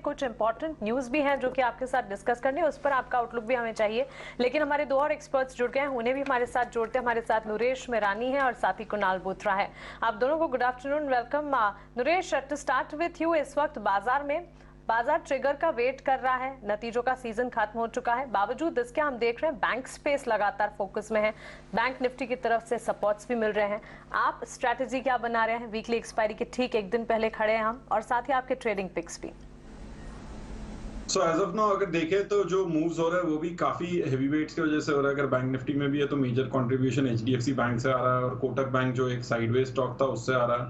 कुछ important news भी हैं जो कि आपके साथ डिस्कस करने, उस पर आपका आउटलुक भी हमें चाहिए। लेकिन हमारे दो और एक्सपर्ट्स जुड़ गए हैं, उन्हें भी हमारे साथ जोड़ते हैं। हमारे साथ नरेश मेरानी है और साथ ही कुणाल बोथरा है। आप दोनों को good afternoon, welcome. Naresh, to start with you, इस वक्त बाजार ट्रिगर का वेट कर रहा है। नतीजों का सीजन खत्म हो चुका है, बावजूद इसके हम देख रहे हैं बैंक स्पेस लगातार फोकस में है। बैंक निफ्टी की तरफ से सपोर्ट्स भी मिल रहे हैं। आप स्ट्रैटेजी क्या बना रहे हैं? वीकली एक्सपायरी के ठीक एक दिन पहले खड़े हैं हम, और साथ ही आपके ट्रेडिंग पिक्स भी। सो एज ऑफ नाउ अगर देखें तो जो मूव्स हो रहा है वो भी काफी हेवी वेट्स की वजह से हो रहा है। अगर बैंक निफ्टी में भी है तो मेजर कंट्रीब्यूशन एचडीएफसी बैंक से आ रहा है और कोटक बैंक जो एक साइडवेज स्टॉक था उससे आ रहा है।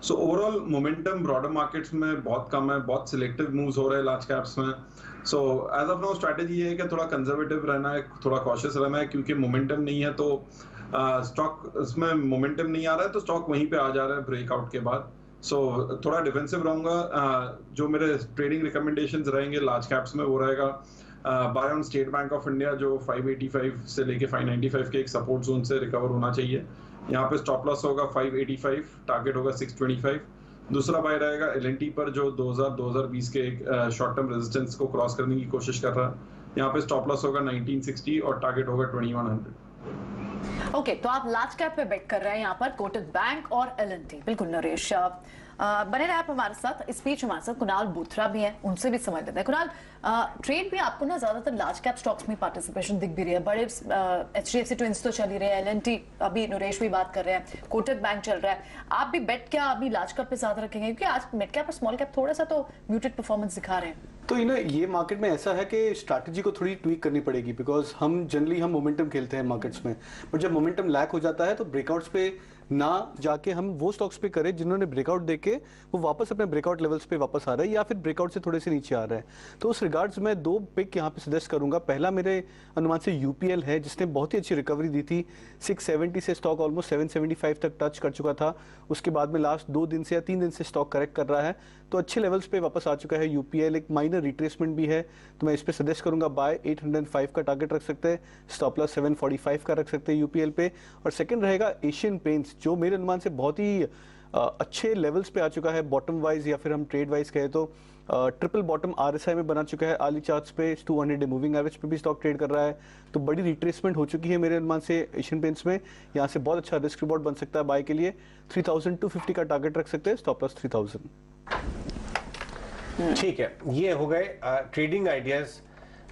So overall momentum broader markets में बहुत कम है, बहुत सिलेक्टिव मूव्स हो रहे हैं लार्ज कैप्स में। So as of now strategy ये है कि थोड़ा कंजर्वेटिव रहना है, थोड़ा कॉशियस रहना है, क्योंकि मोमेंटम नहीं है तो स्टॉक उसमें मोमेंटम नहीं आ रहा है तो स्टॉक वहीं पे आ जा रहा है ब्रेकआउट के बाद। थोड़ा डिफेंसिव रहूंगा। जो मेरे ट्रेडिंग रिकमेंडेशंस रहेंगे लार्ज कैप्स में वो रहेगा buy on State Bank of India, जो 585 से लेके 595 के एक सपोर्ट जोन से रिकवर होना चाहिए। यहाँ पे स्टॉप लॉस होगा 585, टारगेट होगा 625। दूसरा बाय रहेगा एलएनटी पर, जो 2020 के एक शॉर्ट टर्म रेजिस्टेंस को क्रॉस करने की कोशिश कर रहा है। यहाँ पे स्टॉप लॉस होगा 1960 और टारगेट होगा 2100। ओके, तो आप लार्ज कैप पे बेट कर रहे हैं यहाँ पर कोटक बैंक और एलएनटी। बिल्कुल नरेश, बने रहे आप हमारे साथ। इस बीच हमारे साथ कुणाल बोथरा भी हैं, उनसे भी समझ लेते हैं। कुणाल, ट्रेड भी आपको ना ज्यादातर लार्ज कैप स्टॉक्स में पार्टिसिपेशन दिख भी रही है। बड़े एचडीएफसी ट्विंस तो चल ही रहे हैं, एलएनटी अभी नरेश भी बात कर रहे हैं, कोटक बैंक चल रहा है। आप भी बेट क्या अभी लार्ज कैप पे ज्यादा रखेंगे, क्योंकि आज मिड कैप और स्मॉल कैप थोड़ा सा तो म्यूटेड परफॉर्मेंस दिखा रहे हैं? तो ये मार्केट में ऐसा है कि स्ट्रैटेजी को थोड़ी ट्वीक करनी पड़ेगी, बिकॉज हम जनरली मोमेंटम खेलते हैं मार्केट्स में, बट जब मोमेंटम लैक हो जाता है तो ब्रेकआउट्स पे ना जाके हम वो स्टॉक्स पे करें जिन्होंने ब्रेकआउट देके वो वापस अपने ब्रेकआउट लेवल्स पे वापस आ रहे हैं या फिर ब्रेकआउट से थोड़े से नीचे आ रहे हैं। तो उस रिगार्ड्स में दो पिक यहाँ पे सजेस्ट करूंगा। पहला मेरे अनुमान से यूपीएल है, जिसने बहुत ही अच्छी रिकवरी दी थी। 670 से स्टॉक ऑलमोस्ट 775 तक टच कर चुका था। उसके बाद में लास्ट 2 दिन से या 3 दिन से स्टॉक करेक्ट कर रहा है, तो अच्छे लेवल्स पे वापस आ चुका है यूपीएल। एक माइनर रिट्रेसमेंट भी है, तो मैं इस पे सजेस्ट करूंगा बाय 805 का टारगेट रख सकते हैं, स्टॉप लॉस 745 का रख सकते हैं यूपीएल पे। और सेकंड रहेगा एशियन पेंट्स, जो मेरे अनुमान से बहुत ही अच्छे लेवल्स पे आ चुका है बॉटम वाइज, या फिर हम ट्रेड वाइज कहें तो ट्रिपल बॉटम आरएसआई में बना चुका है। आर्ली चार्ट्स पे 200 डे मूविंग एवरेज पे भी स्टॉक ट्रेड कर रहा है, तो बड़ी रिट्रेसमेंट हो चुकी है मेरे अनुमान से एशियन पेंट्स में। यहाँ से बहुत अच्छा रिस्क रिवॉर्ड बन सकता है बाय के लिए। 3250 का टारगेट रख सकते हैं, स्टॉप लॉस 3000। ठीक है, ये हो गए ट्रेडिंग आइडियाज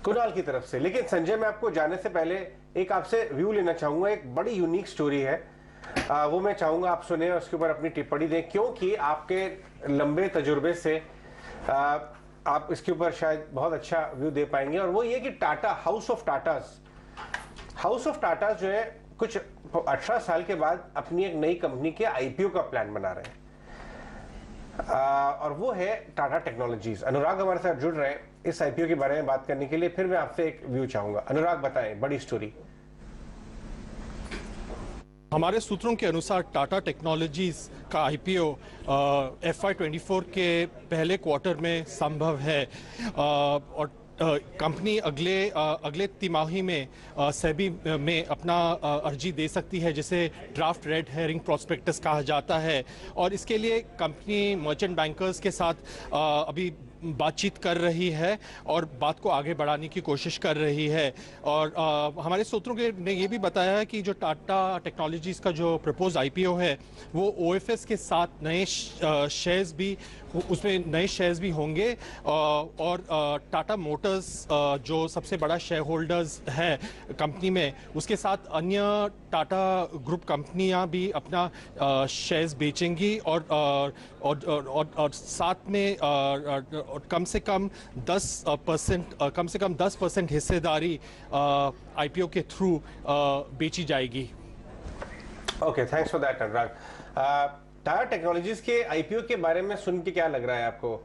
कुणाल की तरफ से। लेकिन संजय, मैं आपको जाने से पहले एक आपसे व्यू लेना चाहूंगा। एक बड़ी यूनिक स्टोरी है, वो मैं चाहूंगा आप सुने और उसके ऊपर अपनी टिप्पणी दें, क्योंकि आपके लंबे तजुर्बे से आप इसके ऊपर शायद बहुत अच्छा व्यू दे पाएंगे। और वो ये कि टाटा, हाउस ऑफ टाटास जो है कुछ 18 साल के बाद अपनी एक नई कंपनी के आईपीओ का प्लान बना रहे हैं, और वो है टाटा टेक्नोलॉजीज। अनुराग हमारे साथ जुड़ रहे हैं इस आईपीओ के बारे में बात करने के लिए। फिर मैं आपसे एक व्यू चाहूंगा। अनुराग, बताएं बड़ी स्टोरी। हमारे सूत्रों के अनुसार टाटा टेक्नोलॉजीज का आईपीओ FY24 के पहले क्वार्टर में संभव है, और कंपनी अगले तिमाही में सेबी में अपना अर्जी दे सकती है, जिसे ड्राफ्ट रेड हेरिंग प्रोस्पेक्टस कहा जाता है। और इसके लिए कंपनी मर्चेंट बैंकर्स के साथ अभी बातचीत कर रही है और बात को आगे बढ़ाने की कोशिश कर रही है। और हमारे सूत्रों ने ये भी बताया है कि जो टाटा टेक्नोलॉजीज का जो प्रपोज आईपीओ है वो ओएफएस के साथ नए शेयर्स भी, उसमें नए शेयर्स भी होंगे। और टाटा मोटर्स जो सबसे बड़ा शेयर होल्डर्स है कंपनी में, उसके साथ अन्य टाटा ग्रुप कंपनियां भी अपना शेयर्स बेचेंगी। और साथ में कम से कम 10% हिस्सेदारी आईपीओ के थ्रू बेची जाएगी। Okay, thanks for that Anurag. Tata technologies के आईपीओ के बारे में सुन के क्या लग रहा है आपको?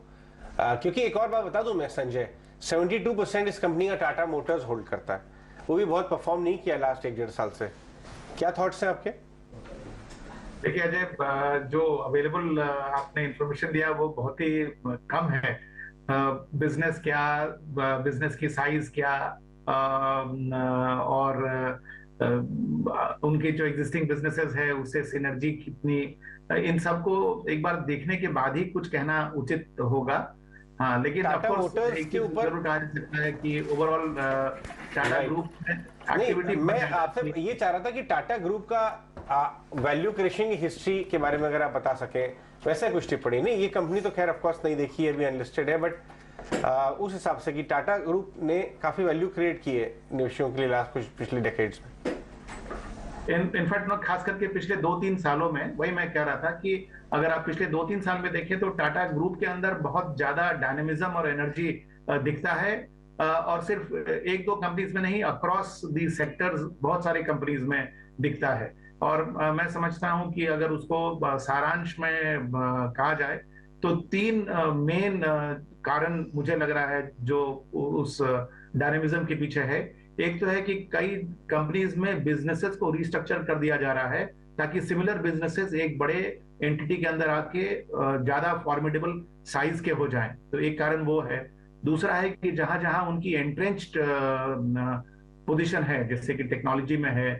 क्योंकि एक और बात बता दूं मैं संजय, 72% इस कंपनी का टाटा मोटर्स होल्ड करता है, वो भी बहुत परफॉर्म नहीं किया लास्ट 1-1.5 साल से। क्या थॉट्स हैं आपके? देखिए अजय, जो अवेलेबल आपने इंफॉर्मेशन दिया वो बहुत ही कम है। बिजनेस क्या, बिजनेस की साइज क्या, और उनके जो एग्जिस्टिंग बिजनेसेस है उससे सिनर्जी कितनी, इन सबको एक बार देखने के बाद ही कुछ कहना उचित होगा। हाँ, लेकिन टाटा of course, मोटर्स एक के चीज ऊपर जरूर कहा जा सकता है कि ओवरऑल टाटा Right. ग्रुप नहीं, एक्टिविटी मैं आपसे ये चाह रहा था कि टाटा ग्रुप का वैल्यू क्रिएशन की हिस्ट्री के बारे में अगर आप बता सकें, वैसे कुछ टिप्पणी नहीं। ये कंपनी तो खैर ऑफ कोर्स नहीं देखी है, अभी अनलिस्टेड है, बट उस हिसाब से कि टाटा ग्रुप ने काफी वैल्यू क्रिएट की है निवेशकों के लिए लास्ट कुछ पिछले डेकेड्स में। इनफैक्ट खास करके पिछले 2-3 सालों में, वही मैं कह रहा था कि अगर आप पिछले 2-3 साल में देखें तो टाटा ग्रुप के अंदर बहुत ज्यादा डायनेमिज्म और एनर्जी दिखता है, और सिर्फ एक दो कंपनीज में नहीं, अक्रॉस दी सेक्टर्स बहुत सारे कंपनीज में दिखता है। और मैं समझता हूं कि अगर उसको सारांश में कहा जाए तो 3 मेन कारण मुझे लग रहा है जो उस डायनेमिज्म के पीछे है। एक तो है कि कई कंपनीज में बिजनेसेस को रिस्ट्रक्चर कर दिया जा रहा है ताकि सिमिलर बिजनेसेस एक बड़े एंटिटी के अंदर आके ज्यादा फॉर्मिडेबल साइज के हो जाएं, तो एक कारण वो है। दूसरा है कि जहां जहां उनकी एंट्रेंच्ड पोजीशन है, जैसे कि टेक्नोलॉजी में है,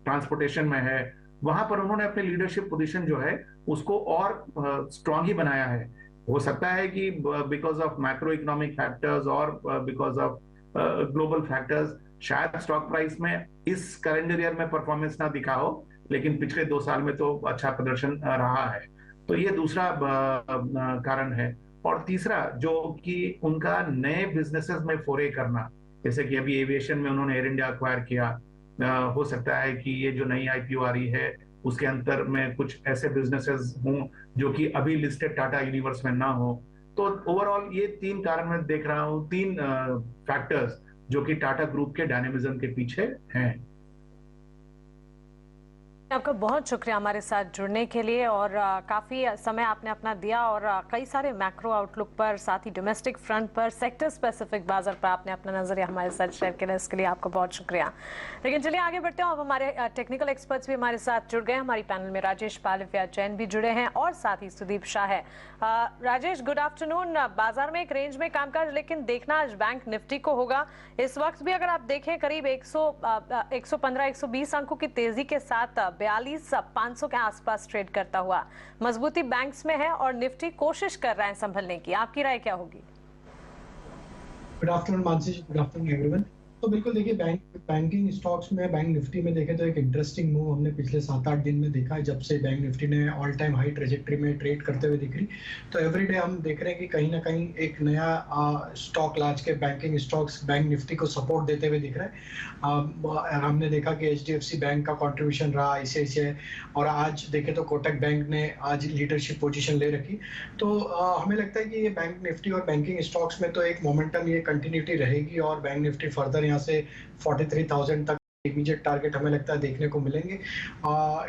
ट्रांसपोर्टेशन में है, वहां पर उन्होंने अपने लीडरशिप पोजीशन जो है उसको और स्ट्रांग ही बनाया है। हो सकता है कि because of macro economic factors और बिकॉज ऑफ ग्लोबल फैक्टर्स शायद स्टॉक प्राइस में इस कैलेंडर ईयर में परफॉर्मेंस ना दिखा हो, लेकिन पिछले 2 साल में तो अच्छा प्रदर्शन रहा है। तो ये दूसरा कारण है। और तीसरा जो कि उनका नए बिजनेसेस में फोरे करना, जैसे कि अभी एविएशन में उन्होंने एयर इंडिया एक्वायर किया, हो सकता है कि ये जो नई आईपीओ आ रही है उसके अंतर में कुछ ऐसे बिजनेसेस हों जो कि अभी लिस्टेड टाटा यूनिवर्स में ना हो। तो ओवरऑल ये 3 कारण मैं देख रहा हूँ, 3 फैक्टर्स जो कि टाटा ग्रुप के डायनेमिज्म के पीछे हैं। आपका बहुत शुक्रिया हमारे साथ जुड़ने के लिए, और काफ़ी समय आपने अपना दिया, और कई सारे मैक्रो आउटलुक पर, साथ ही डोमेस्टिक फ्रंट पर, सेक्टर स्पेसिफिक बाजार पर आपने अपना नजरिया हमारे साथ शेयर किया, इसके लिए आपका बहुत शुक्रिया। लेकिन चलिए आगे बढ़ते हैं। अब हमारे टेक्निकल एक्सपर्ट्स भी हमारे साथ जुड़ गए। हमारी पैनल में राजेश पालिफिया जैन भी जुड़े हैं और साथ ही सुदीप शाह है। Rajesh, good afternoon. बाजार में एक रेंज में कामकाज, लेकिन देखना आज बैंक निफ्टी को होगा। इस वक्त भी अगर आप देखें करीब 115-120 अंकों की तेजी के साथ 42,500 के आसपास ट्रेड करता हुआ। मजबूती बैंक्स में है और निफ्टी कोशिश कर रहा है संभलने की। आपकी राय क्या होगी? गुड आफ्टरनून मानसी जी, गुड आफ्टरनून एवरीवन। तो बिल्कुल देखिए, बैंकिंग स्टॉक्स में, बैंक निफ्टी में देखें तो एक इंटरेस्टिंग मूव हमने पिछले 7-8 दिन में देखा है। जब से बैंक निफ्टी ने ऑल टाइम हाई ट्रेजेक्टरी में ट्रेड करते हुए दिख रही, तो एवरीडे हम देख रहे हैं कि कहीं ना कहीं एक नया स्टॉक, लार्ज के बैंकिंग स्टॉक्स बैंक निफ्टी को सपोर्ट देते हुए दिख रहा है। हमने देखा कि HDFC बैंक का कॉन्ट्रीब्यूशन रहा, ICICI, और आज देखें तो कोटक बैंक ने आज लीडरशिप पोजीशन ले रखी। तो हमें लगता है कि ये बैंक निफ्टी और बैंकिंग स्टॉक्स में तो एक मोमेंटम, ये कंटिन्यूटी रहेगी, और बैंक निफ्टी फर्दर यहाँ से 43,000 तक इमीडिएट टारगेट हमें लगता है देखने को मिलेंगे।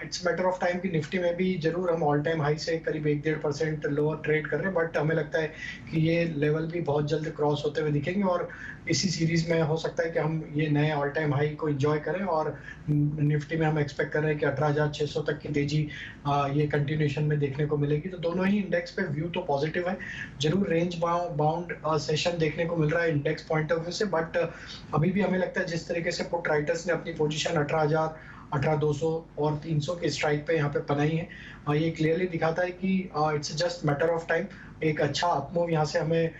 इट्स मैटर ऑफ टाइम कि निफ्टी में भी जरूर हम ऑल टाइम हाई से करीब 1-1.5% लोअर ट्रेड कर रहे हैं, बट हमें लगता है कि ये लेवल भी बहुत जल्द क्रॉस होते हुए दिखेंगे, और इसी सीरीज में हो सकता है कि हम ये नए ऑल टाइम हाई को एंजॉय करें। और निफ्टी में हम एक्सपेक्ट कर रहे हैं कि 18,600 तक की तेजी ये कंटिन्यूएशन में देखने को मिलेगी। तो दोनों ही इंडेक्स पे व्यू तो पॉजिटिव है, जरूर रेंज बाउंड सेशन देखने को मिल रहा है इंडेक्स पॉइंट ऑफ व्यू से, बट अभी भी हमें लगता है जिस तरीके से पुट राइटर्स ने अपनी पोजीशन 18,000, 18,200 और 300 के स्ट्राइक पे यहाँ पे बनाई है, ये क्लियरली दिखाता है कि it's just matter of time एक अच्छा अपमूव यहाँ से हमें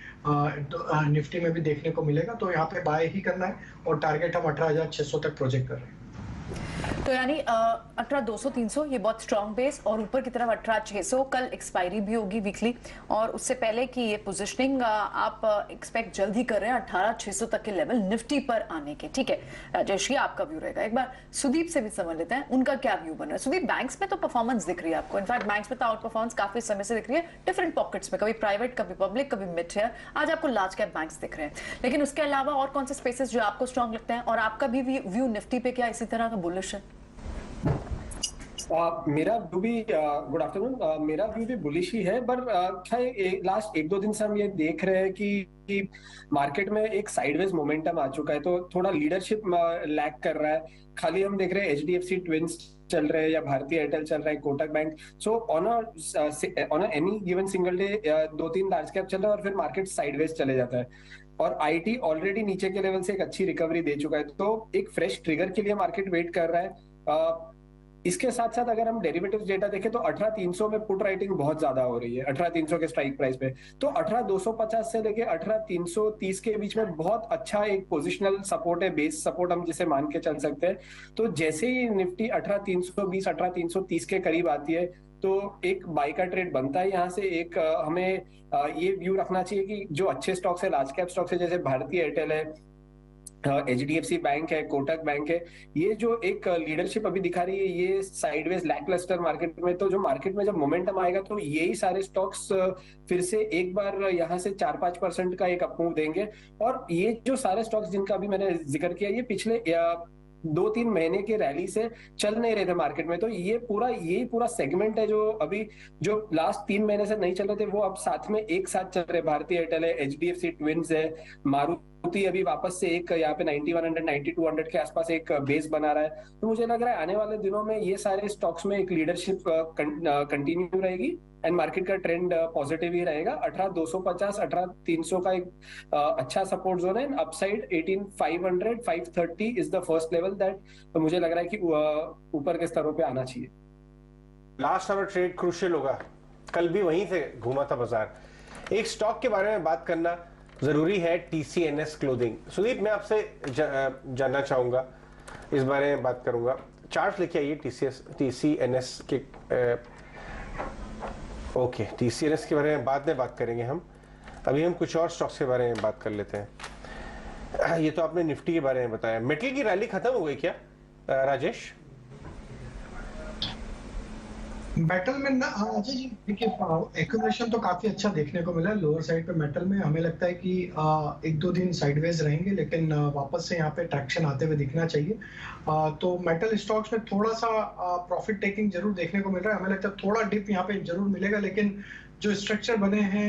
निफ्टी में भी देखने को मिलेगा। तो यहाँ पे बाय ही करना है, और टारगेट हम 18,600 तक प्रोजेक्ट कर रहे हैं। तो यानी 18,200-300 ये बहुत स्ट्रॉन्ग बेस, और ऊपर की तरफ 18,600। कल एक्सपायरी भी होगी वीकली, और उससे पहले की ये पोजीशनिंग आप एक्सपेक्ट जल्द ही कर रहे हैं 18,600 तक के लेवल निफ्टी पर आने के। ठीक है राजेश, ये आपका व्यू रहेगा। एक बार सुदीप से भी समझ लेते हैं उनका क्या व्यू बन रहा है। सुदीप, बैंक्स में तो परफॉर्मेंस दिख रही है आपको, इनफैक्ट बैंक्स में तो आउट परफॉर्मेंस काफी समय से दिख रही है, डिफरेंट पॉकेट्स में, कभी प्राइवेट, कभी पब्लिक, कभी मिड शेयर। आज आपको लार्ज कैप बैंक्स दिख रहे हैं, लेकिन उसके अलावा और कौन से स्पेसेस जो आपको स्ट्रॉन्ग लगते हैं, और आपका भी व्यू निफ्टी पे क्या इसी तरह का बुलिश है? मेरा व्यू भी, गुड आफ्टरनून, मेरा व्यू भी बुलिश ही है, पर लास्ट 1-2 दिन से हम ये देख रहे हैं कि मार्केट में एक साइडवेज मोमेंटम आ चुका है, तो थोड़ा लीडरशिप लैक कर रहा है। खाली हम देख रहे हैं HDFC ट्विंस चल रहे हैं, या भारतीय एयरटेल चल रहा है, Kotak bank. So on a any given single day 2-3 large cap चल रहा है, और फिर मार्केट साइडवेज चले जाता है। और IT ऑलरेडी नीचे के लेवल से एक अच्छी रिकवरी दे चुका है, तो एक फ्रेश ट्रिगर के लिए मार्केट वेट कर रहा है। इसके साथ साथ अगर हम डेरिवेटिव्स डेटा देखें तो 18300 में पुट राइटिंग बहुत ज्यादा हो रही है 18300 के स्ट्राइक प्राइस पे। तो 18250 से लेके 18330 के बीच में बहुत अच्छा एक पोजिशनल सपोर्ट है, बेस सपोर्ट हम जिसे मान के चल सकते हैं। तो जैसे ही निफ्टी 18320 18330 के करीब आती है तो एक बाई का ट्रेड बनता है यहाँ से। एक हमें ये व्यू रखना चाहिए कि जो अच्छे स्टॉक्स है, लार्ज कैप स्टॉक्स है, जैसे भारतीय एयरटेल है, HDFC बैंक है, कोटक बैंक है, ये जो एक लीडरशिप अभी दिखा रही है ये साइडवेज लैकलस्टर मार्केट में। तो जो मार्केट में जब मोमेंटम आएगा तो यही सारे स्टॉक्स फिर से एक बार यहाँ से 4-5% का एक अपमूव देंगे। और ये जो सारे स्टॉक्स जिनका अभी मैंने जिक्र किया ये पिछले 2-3 महीने के रैली से चल नहीं रहे थे मार्केट में। तो यही पूरा सेगमेंट है जो अभी जो लास्ट 3 महीने से नहीं चल रहे थे वो अब साथ में एक साथ चल रहे। भारतीय एयरटेल है, HDFC ट्विंस है, मारुति अभी वापस से एक यहाँ पे 9100 9200 के आसपास एक बेस बना रहा है। तो मुझे लग रहा है आने वाले दिनों में ये सारे स्टॉक्स में एक लीडरशिप कंटिन्यू रहेगी एंड मार्केट का ट्रेंड पॉजिटिव ही रहेगा। 18250 18300 का एक अच्छा सपोर्ट जोन है। Upside 18500 530 is the first level that मुझे लग रहा है कि ऊपर के स्तरों पे आना चाहिए। लास्ट आवर ट्रेड क्रूशियल होगा, कल भी वहीं से घूमा था बाजार। एक स्टॉक के बारे में बात करना जरूरी है, TCNS क्लोथिंग। सुदीप, मैं आपसे जानना चाहूंगा, इस बारे में बात करूंगा। चार्ट लिखे आइए TCNS के। ओके, TCNS के बारे में बाद में बात करेंगे हम। अभी हम कुछ और स्टॉक्स के बारे में बात कर लेते हैं। ये तो आपने निफ्टी के बारे में बताया। मेटल की रैली खत्म हो गई क्या राजेश? मेटल में ना अजय जी देखिए एक्यूमुलेशन तो काफी अच्छा देखने को मिला है लोअर साइड पे मेटल में। हमें लगता है कि 1-2 दिन साइडवेज रहेंगे लेकिन वापस से यहाँ पे ट्रैक्शन आते हुए दिखना चाहिए। तो मेटल स्टॉक्स में थोड़ा सा प्रॉफिट टेकिंग जरूर देखने को मिल रहा है। हमें लगता है थोड़ा डिप यहाँ पे जरूर मिलेगा लेकिन जो स्ट्रक्चर बने हैं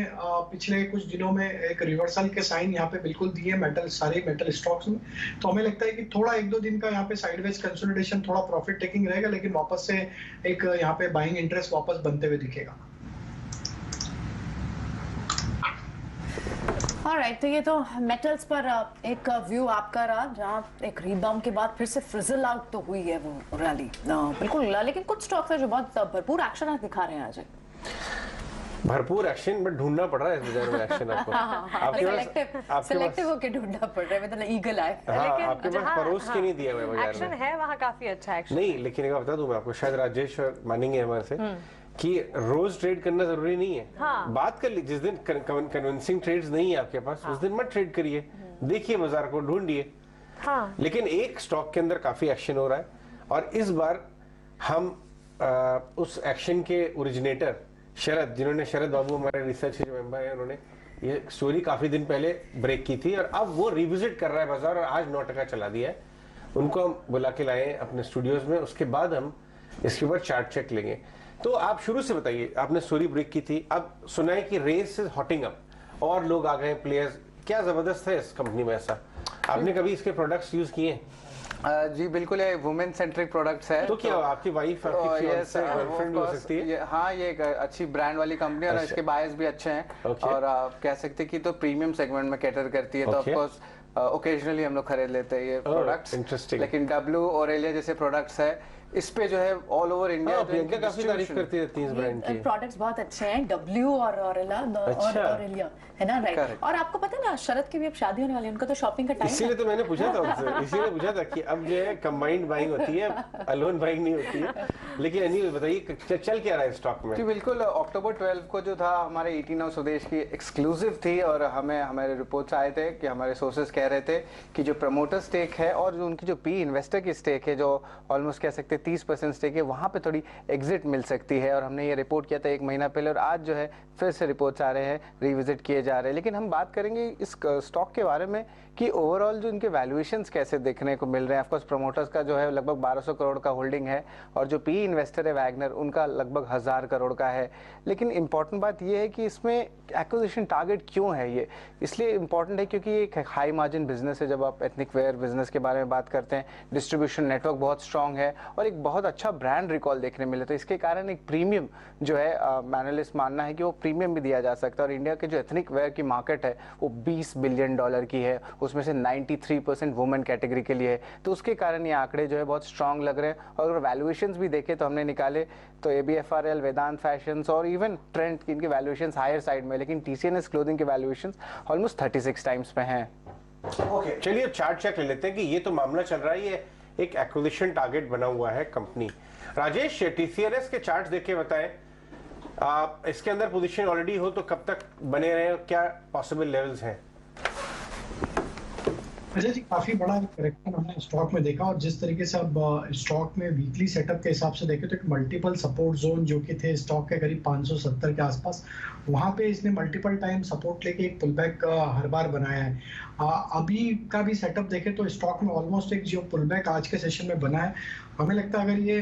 पिछले कुछ दिनों में एक रिवर्सल के साइन यहाँ पे बिल्कुल दिए मेटल सारे मेटल स्टॉक्स में। तो हमें लगता है कि थोड़ा 1-2 दिन का यहाँ पे साइडवेज कंसोलिडेशन थोड़ा प्रॉफिट टेकिंग रहेगा लेकिन वापस से एक यहाँ पे बाइंग इंटरेस्ट वापस बनते हुए दिखेगा। ऑलराइट, तो ये तो मेटल्स पर एक व्यू आपका रहा जहाँ एक रीबाउंड के बाद फिर से फ्रिजल आउट तो हुई है वो रैली बिल्कुल। लेकिन कुछ स्टॉक्स है जो बहुत भरपूर एक्शन दिखा रहे हैं आज। भरपूर एक्शन, बट ढूंढना पड़ रहा है इस बाजार में एक्शन आपको। आपके सिलेक्टिव होके ढूंढना पड़ रहा है, मतलब ईगल आई। लेकिन आपके पास परोस के नहीं दिया हुआ है बाजार में। एक्शन है वहाँ काफी अच्छा एक्शन नहीं, लेकिन एक बात बता दूं मैं आपको, शायद राजेश मानेंगे हमारे से कि रोज ट्रेड करना जरूरी नहीं है। बात कर ली, जिस दिन कन्विंसिंग ट्रेड्स नहीं है आपके पास उस दिन मत ट्रेड करिए, देखिए बाजार को, ढूंढिए। लेकिन एक स्टॉक के अंदर काफी एक्शन हो रहा है और इस बार हम उस एक्शन के ओरिजिनेटर शरद, जिन्होंने शरद बाबू हमारे रिसर्च के मेंबर हैं, उन्होंने ये स्टोरी काफी दिन पहले ब्रेक की थी और अब वो रिविजिट कर रहा है बाजार और आज 9% चला दिया है। उनको हम बुला के लाए अपने स्टूडियोज में, उसके बाद हम इसके ऊपर चार्ट चेक लेंगे। तो आप शुरू से बताइए, आपने स्टोरी ब्रेक की थी, अब सुना है कि रेस इज हॉटिंग अप और लोग आ गए प्लेयर्स। क्या जबरदस्त है इस कंपनी में ऐसा? आपने कभी इसके प्रोडक्ट्स यूज किए? जी बिल्कुल, ये वुमेन सेंट्रिक प्रोडक्ट्स है। तो क्या आपकी वाइफ आपकी गर्लफ्रेंड हो सकती है? हाँ, ये एक अच्छी ब्रांड वाली कंपनी है और इसके बायर्स भी अच्छे हैं और आप कह सकते हैं कि तो प्रीमियम सेगमेंट में कैटर करती है। तो ऑफ कोर्स ओकेजनली हम लोग खरीद लेते हैं ये प्रोडक्ट्स। लेकिन W ऑरेलिया जैसे प्रोडक्ट्स है, इस पे जो है ऑल ओवर इंडिया प्रियंका काफी तारीफ करती रहती है इस ब्रांड की। प्रोडक्ट्स बहुत अच्छे हैं, W और ऑरेलिया है ना, राइट। और आपको पता है ना, शरद की भी अब शादी होने वाली है, उनका तो शॉपिंग का टाइम है। इसीलिए तो मैंने पूछा था उनसे, इसीलिए पूछा था कि अब जो है कंबाइंड बाइंग होती है, अलोन बाइंग नहीं होती है। लेकिन एनीवे बताइए चल क्या रहा है स्टॉक में? जी बिल्कुल, अक्टूबर 12 को जो था हमारे 18 हाउस स्वदेश की एक्सक्लूसिव थी और हमारे रिपोर्ट्स आए थे कि हमारे सोर्सेज कह रहे थे कि जो प्रमोटर स्टेक है और जो उनकी जो पी इन्वेस्टर की स्टेक है, जो ऑलमोस्ट कह सकते हैं 30% स्टेक है, वहां पे थोड़ी एग्जिट मिल सकती है। और हमने ये रिपोर्ट किया था 1 महीना पहले और आज जो है फिर से रिपोर्ट्स आ रहे हैं, रिविजिट किए जा रहे हैं। लेकिन हम बात करेंगे इस स्टॉक के बारे में कि ओवरऑल जो इनके वैल्यूएशंस कैसे देखने को मिल रहे हैं। ऑफकोर्स प्रमोटर्स का जो है लगभग 1200 करोड़ का होल्डिंग है और जो पी इन्वेस्टर है वैगनर, उनका लगभग 1000 करोड़ का है। लेकिन इंपॉर्टेंट बात यह है कि इसमें एक्विजिशन टारगेट क्यों है ये, इसलिए इंपॉर्टेंट है क्योंकि एक हाई मार्जिन मार्जिन बिजनेस है, जब आप एथनिक वेयर बिजनेस के बारे में बात करते हैं, डिस्ट्रीब्यूशन नेटवर्क बहुत स्ट्रांग है और एक बहुत अच्छा ब्रांड रिकॉल देखने मिले, तो इसके कारण एक प्रीमियम जो है एनालिस्ट मानना है कि वो प्रीमियम भी दिया जा सकता है। और इंडिया के जो एथनिक वेयर की मार्केट है वो $20 बिलियन की है, उसमें से 93% वुमेन कैटेगरी के लिए है, तो उसके कारण ये आंकड़े जो है बहुत स्ट्रांग लग रहे हैं। और अगर वैल्यूएशंस भी देखें तो हमने निकाले तो ABFRL, वेदांत फैशंस और इवन ट्रेंड, इनके वैल्यूएशंस हायर साइड में, लेकिन TCNS क्लोथिंग के वैल्यूएशंस ऑलमोस्ट 36 टाइम्स पे हैं। ओके, चलिए चार्ट चेक ले लेते हैं कि ये तो मामला चल रहा है, ये एक एक्विजिशन टारगेट बना हुआ है कंपनी। राजेश, TCNS के चार्ट देख के बताएं, आप इसके अंदर पोजीशन ऑलरेडी हो तो कब तक बने रहे, क्या पॉसिबल लेवल्स हैं? अजय जी, काफी बड़ा करेक्शन हमने स्टॉक में देखा, और जिस तरीके से अब स्टॉक में वीकली सेटअप के हिसाब से देखें तो एक मल्टीपल सपोर्ट जोन जो कि थे स्टॉक के करीब 570 के आसपास, वहां पे इसने मल्टीपल टाइम सपोर्ट लेके एक पुलबैक हर बार बनाया है। अभी का भी सेटअप देखें तो स्टॉक में ऑलमोस्ट एक जो पुलबैक आज के सेशन में बना है, हमें लगता है अगर ये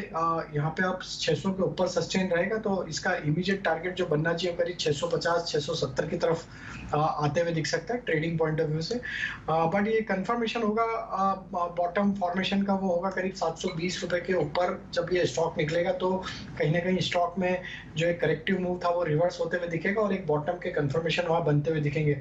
यहाँ पे आप 600 के ऊपर सस्टेन रहेगा तो इसका इमीडिएट टारगेट जो बनना चाहिए करीब 650-670 की तरफ आते हुए दिख सकता है ट्रेडिंग पॉइंट ऑफ व्यू से। बट ये कंफर्मेशन होगा बॉटम फॉर्मेशन का, वो होगा करीब 720 रुपए के ऊपर। जब ये स्टॉक निकलेगा तो कहीं ना कहीं स्टॉक में जो एक करेक्टिव मूव था वो रिवर्स होते हुए दिखेगा और एक बॉटम के कंफर्मेशन वहां बनते हुए दिखेंगे।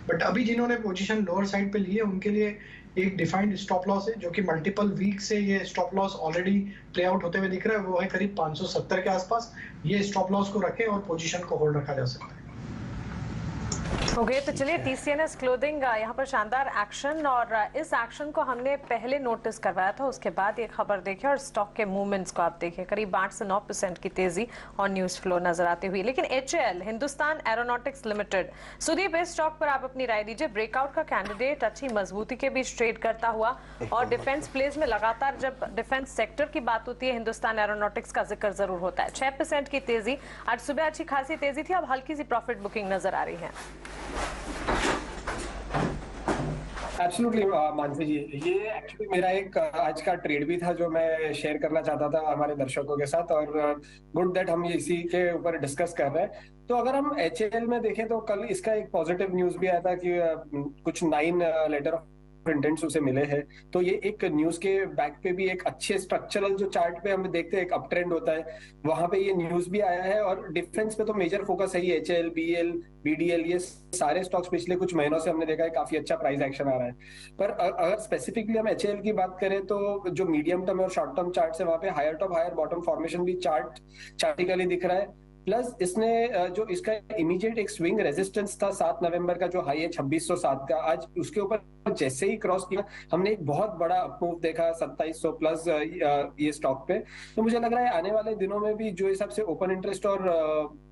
बट अभी जिन्होंने पोजीशन लोअर साइड पे ली है उनके लिए एक डिफाइंड स्टॉप लॉस है, जो कि मल्टीपल वीक से ये stop loss already play out होते हुए दिख रहा है, वो है करीब 570 के आसपास। ये स्टॉप लॉस को रखें और पोजीशन को होल्ड रखा जा सकता है। ओके, तो चलिए TCNS क्लोथिंग यहाँ पर शानदार एक्शन, और इस एक्शन को हमने पहले नोटिस करवाया था, उसके बाद ये खबर देखिए और स्टॉक के मूवमेंट्स को आप देखिए, करीब 8 से 9% की तेजी और न्यूज फ्लो नजर आती हुई। लेकिन HAL, Hindustan Aeronautics Limited, Sudeep, इस स्टॉक पर आप अपनी राय दीजिए। ब्रेकआउट का कैंडिडेट, अच्छी मजबूती के बीच ट्रेड करता हुआ, और डिफेंस प्लेज में लगातार जब डिफेंस सेक्टर की बात होती है हिंदुस्तान एरोनॉटिक्स का जिक्र जरूर होता है। 6% की तेजी, आज सुबह अच्छी खासी तेजी थी, अब हल्की सी प्रॉफिट बुकिंग नजर आ रही है। एब्सोल्युटली मानसी जी, ये एक्चुअली मेरा एक आज का ट्रेड भी था जो मैं शेयर करना चाहता था हमारे दर्शकों के साथ, और गुड दैट हम ये इसी के ऊपर डिस्कस कर रहे हैं। तो अगर हम HAL में देखें तो कल इसका एक पॉजिटिव न्यूज भी आया था कि कुछ 9 लेटर ऑफ इंटेंट्स उसे मिले हैं, तो ये एक न्यूज के बैक पे भी एक अच्छे स्ट्रक्चरल जो चार्ट पे हम देखते हैं एक अप ट्रेंड होता है, वहां पे ये न्यूज भी आया है। और डिफेंस पे तो मेजर फोकस है ही, HAL, BL, BDL, ये सारे स्टॉक्स पिछले कुछ महीनों से हमने देखा है काफी अच्छा प्राइस एक्शन आ रहा है। पर अगर स्पेसिफिकली हम HAL की बात करें तो जो मीडियम टर्म और शॉर्ट टर्म चार्ट है वहां पे higher top higher bottom formation भी चार्टिकली दिख रहा है। प्लस इसने जो इसका इमीडिएट एक स्विंग रेजिस्टेंस था 7 नवंबर का जो हाई है 2607 का, आज उसके ऊपर जैसे ही क्रॉस किया हमने एक बहुत बड़ा मूव देखा 2700 प्लस ये स्टॉक पे। तो मुझे लग रहा है आने वाले दिनों में भी जो हिसाब से ओपन इंटरेस्ट और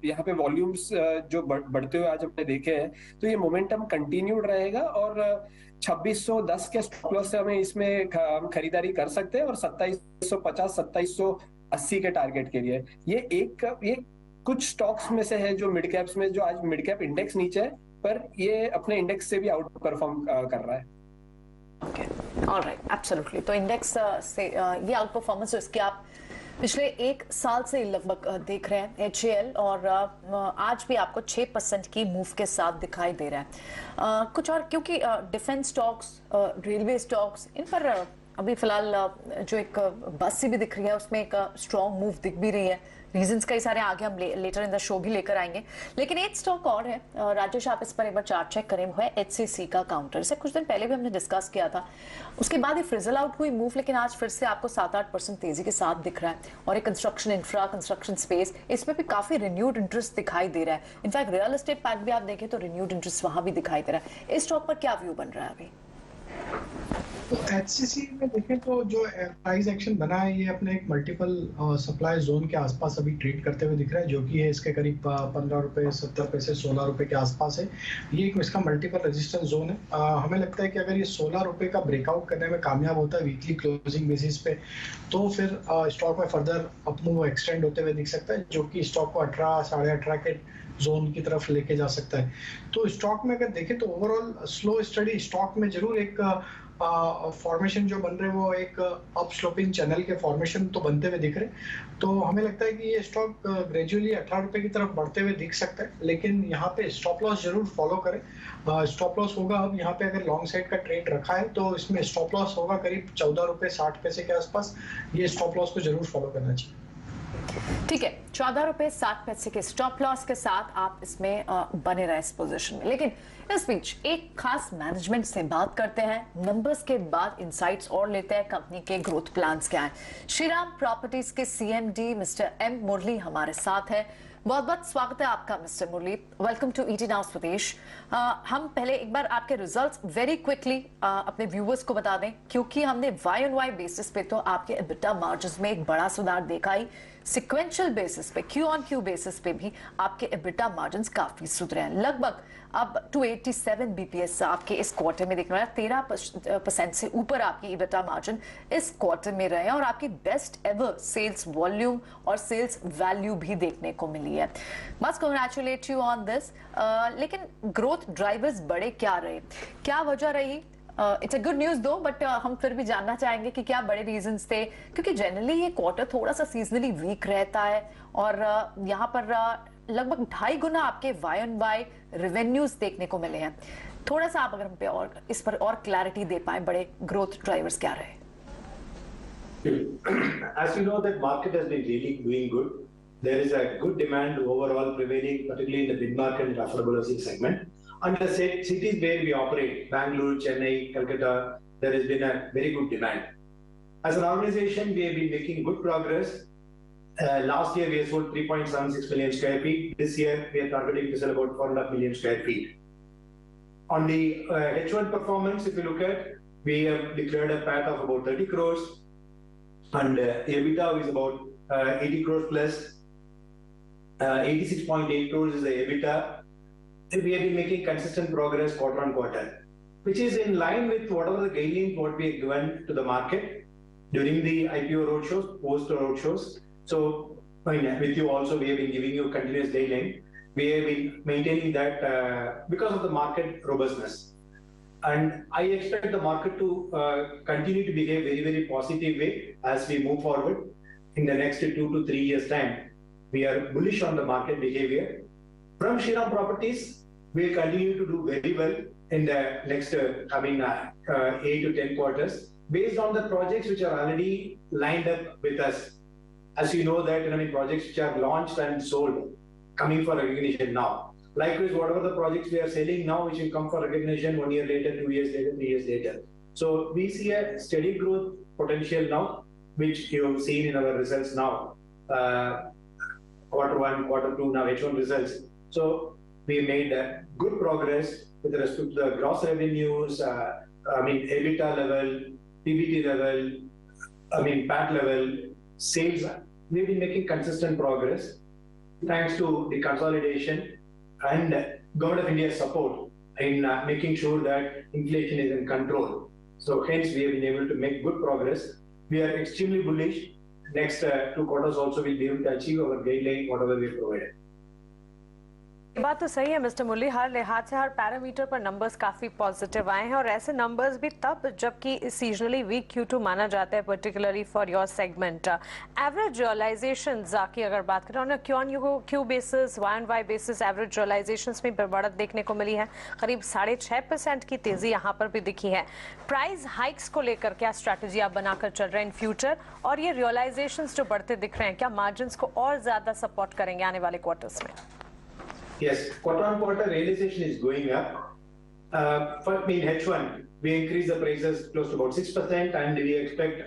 यहाँ पे वॉल्यूम्स जो बढ़ते हुए आज हमने देखे हैं, तो ये मोमेंटम कंटिन्यूड रहेगा और 2610 के स्टॉप लॉस से हमें इसमें खरीदारी कर सकते हैं और 2750 2780 के टारगेट के लिए ये कुछ स्टॉक्स में से है जो मिड कैप्स में, जो आज मिड कैप इंडेक्स नीचे है पर ये अपने इंडेक्स से भी आउट परफॉर्म कर रहा है। Okay, alright, absolutely. तो इंडेक्स से ये आउट परफॉर्मेंस इसके आप पिछले 1 साल से लगभग देख रहे हैं HAL, और आज भी आपको 6% की मूव के साथ दिखाई दे रहा है। कुछ और, क्योंकि डिफेंस स्टॉक्स, रेलवे स्टॉक्स, इन पर अभी फिलहाल जो एक बस सी भी दिख रही है उसमें एक स्ट्रॉन्ग मूव दिख भी रही है। रीजंस कई सारे आगे हम लेटर इन द शो भी लेकर आएंगे, लेकिन एक स्टॉक और है राजेश, आप इस पर एक बार चार्ट चेक करें, वो है HCC का काउंटर। इसे कुछ दिन पहले भी हमने डिस्कस किया था, उसके बाद ये फ्रिजल आउट हुई मूव, लेकिन आज फिर से आपको 7-8% तेजी के साथ दिख रहा है। और एक कंस्ट्रक्शन इंफ्रा, कंस्ट्रक्शन स्पेस, इसमें भी काफी रिन्यूड इंटरेस्ट दिखाई दे रहा है। इनफैक्ट रियल एस्टेट पैक भी आप देखें तो रिन्यूड इंटरेस्ट वहां भी दिखाई दे रहा है। इस स्टॉक पर क्या व्यू बन रहा है अभी? तो HCC में देखें तो जो प्राइस एक्शन बना है ये अपने एक मल्टीपल सप्लाई जोन के आसपास अभी ट्रेड करते हुए दिख रहा है, जो कि है इसके करीब 15 रुपए 70 पैसे 16 रुपए के आसपास है। ये एक इसका मल्टीपल रेजिस्टेंस जोन है। हमें लगता है कि अगर ये 16 रुपए का ब्रेकआउट करने में कामयाब होता है वीकली क्लोजिंग बेसिस पे, तो फिर स्टॉक में फर्दर अपमूव एक्सटेंड होते हुए दिख सकता है, जो कि स्टॉक को 18 साढ़े 18 के जोन की तरफ लेके जा सकता है। तो स्टॉक में अगर देखें तो ओवरऑल स्लो स्टडी स्टॉक में जरूर एक फॉर्मेशन जो बन रहे हैं वो एक अप स्लोपिंग चैनल के फॉर्मेशन तो बनते हुए दिख रहे, तो हमें लगता है कि ये स्टॉक ग्रेजुअली 18 रुपए की तरफ बढ़ते हुए दिख सकता है, लेकिन यहाँ पे स्टॉप लॉस जरूर फॉलो करें। स्टॉप लॉस होगा अब यहाँ पे अगर लॉन्ग साइड का ट्रेड रखा है तो इसमें स्टॉप लॉस होगा करीब 14 रुपए 60 पैसे के आसपास, ये स्टॉप लॉस को जरूर फॉलो करना चाहिए। ठीक है, 14 रुपए 60 पैसे के स्टॉप लॉस के साथ आप इसमें बने रहे इस पोजीशन में। लेकिन इस बीच एक खास मैनेजमेंट से बात करते हैं, नंबर्स के बाद इनसाइट्स और लेते हैं कंपनी के ग्रोथ प्लान्स क्या हैं। श्रीराम प्रॉपर्टीज के सीएमडी मिस्टर एम मुरली हमारे साथ है। बहुत बहुत स्वागत है आपका mister Murali, welcome to ET Now Swadesh. हम पहले एक बार आपके रिजल्ट्स वेरी क्विकली अपने व्यूअर्स को बता दें, क्योंकि हमने वाई ऑन वाई बेसिस पे तो आपके एबिटा मार्जिन्स में एक बड़ा सुधार देखा ही, सिक्वेंशियल बेसिस पे क्यू ऑन क्यू बेसिस पे भी आपके एबिटा मार्जिन्स काफी सुधरे हैं। लगभग अब 287 बीपीएस आपके इस क्वार्टर में देखने वाला 13% से ऊपर आपकी एबिटा मार्जिन इस क्वार्टर में रहे हैं और आपकी बेस्ट एवर सेल्स वॉल्यूम और सेल्स वैल्यू भी देखने को मिली है। Must congratulate you on this. लेकिन ग्रोथ ड्राइवर्स बड़े क्या रहे, क्या वजह रही? इट्स अ गुड न्यूज दो, बट हम फिर भी जानना चाहेंगे कि क्या बड़े रीजंस थे, क्योंकि जनरली ये क्वार्टर थोड़ा सा सीजनली वीक रहता है और यहाँ पर लगभग 2.5 गुना आपके वाई ऑन वाई रेवेन्यूज देखने को मिले हैं। थोड़ा सा आप अगर हम पे और इस पर और क्लैरिटी दे पाए, बड़े ग्रोथ ड्राइवर्स क्या रहे? As you know, that market has been really doing good. There is a good demand overall prevailing, particularly in the mid-market and affordable housing segment. And the cities where we operate, Bangalore, Chennai, Calcutta, there has been a very good demand. As an organization, we have been making good progress. Last year, we have sold 3.76 million square feet. This year, we are targeting to sell about 4.5 million square feet. On the H1 performance, if you look at, we have declared a PAT of about 30 crores, and EBITDA is about 80 crores plus. 86.8 crores is the EBITDA. We have been making consistent progress quarter on quarter, which is in line with whatever the guidelines what we have given to the market during the IPO roadshows, post roadshows. So, with you also, we have been giving you continuous guideline. We have been maintaining that because of the market robustness. And I expect the market to continue to behave very, very positive way as we move forward in the next 2 to 3 years time. We are bullish on the market behavior. From Shriram Properties, we will continue to do very well in the next coming 8 to 10 quarters based on the projects which are already lined up with us. As you know that, projects which are launched and sold coming for recognition now. Likewise, whatever the projects we are selling now, which will come for recognition 1 year later, 2 years later, 3 years later. So we see a steady growth potential now, which you have seen in our results now. Quarter 1, quarter 2, now H1 results. So we made good progress with respect to the gross revenues, EBITDA level, PBT level, PAT level, sales. We've been making consistent progress thanks to the consolidation and Government of India's support in making sure that inflation is in control. So hence we have been able to make good progress. We are extremely bullish. Next 2 quarters also we'll be able to achieve our guideline, whatever we have provided. बात तो सही है mister मुरली, हर लिहाज से हर parameter पर numbers काफी positive आए हैं और ऐसे नंबर्स भी तब जबकि सीजनली वीक Q2 माना जाता है, particularly for your segment. Average realisations की अगर बात करें on Q on Q basis, Y on Y basis, average realisations में बढ़त देखने को मिली है, करीब 6.5% की तेजी यहाँ पर भी दिखी है। प्राइस हाइक्स को लेकर क्या स्ट्रैटेजी आप बनाकर चल रहे हैं इन फ्यूचर, और ये रियलाइजेशंस जो बढ़ते दिख रहे हैं क्या मार्जिन्स को और ज्यादा सपोर्ट करेंगे आने वाले क्वार्टर्स में? Yes, quarter on quarter realization is going up. In H1, we increased the prices close to about 6%, and we expect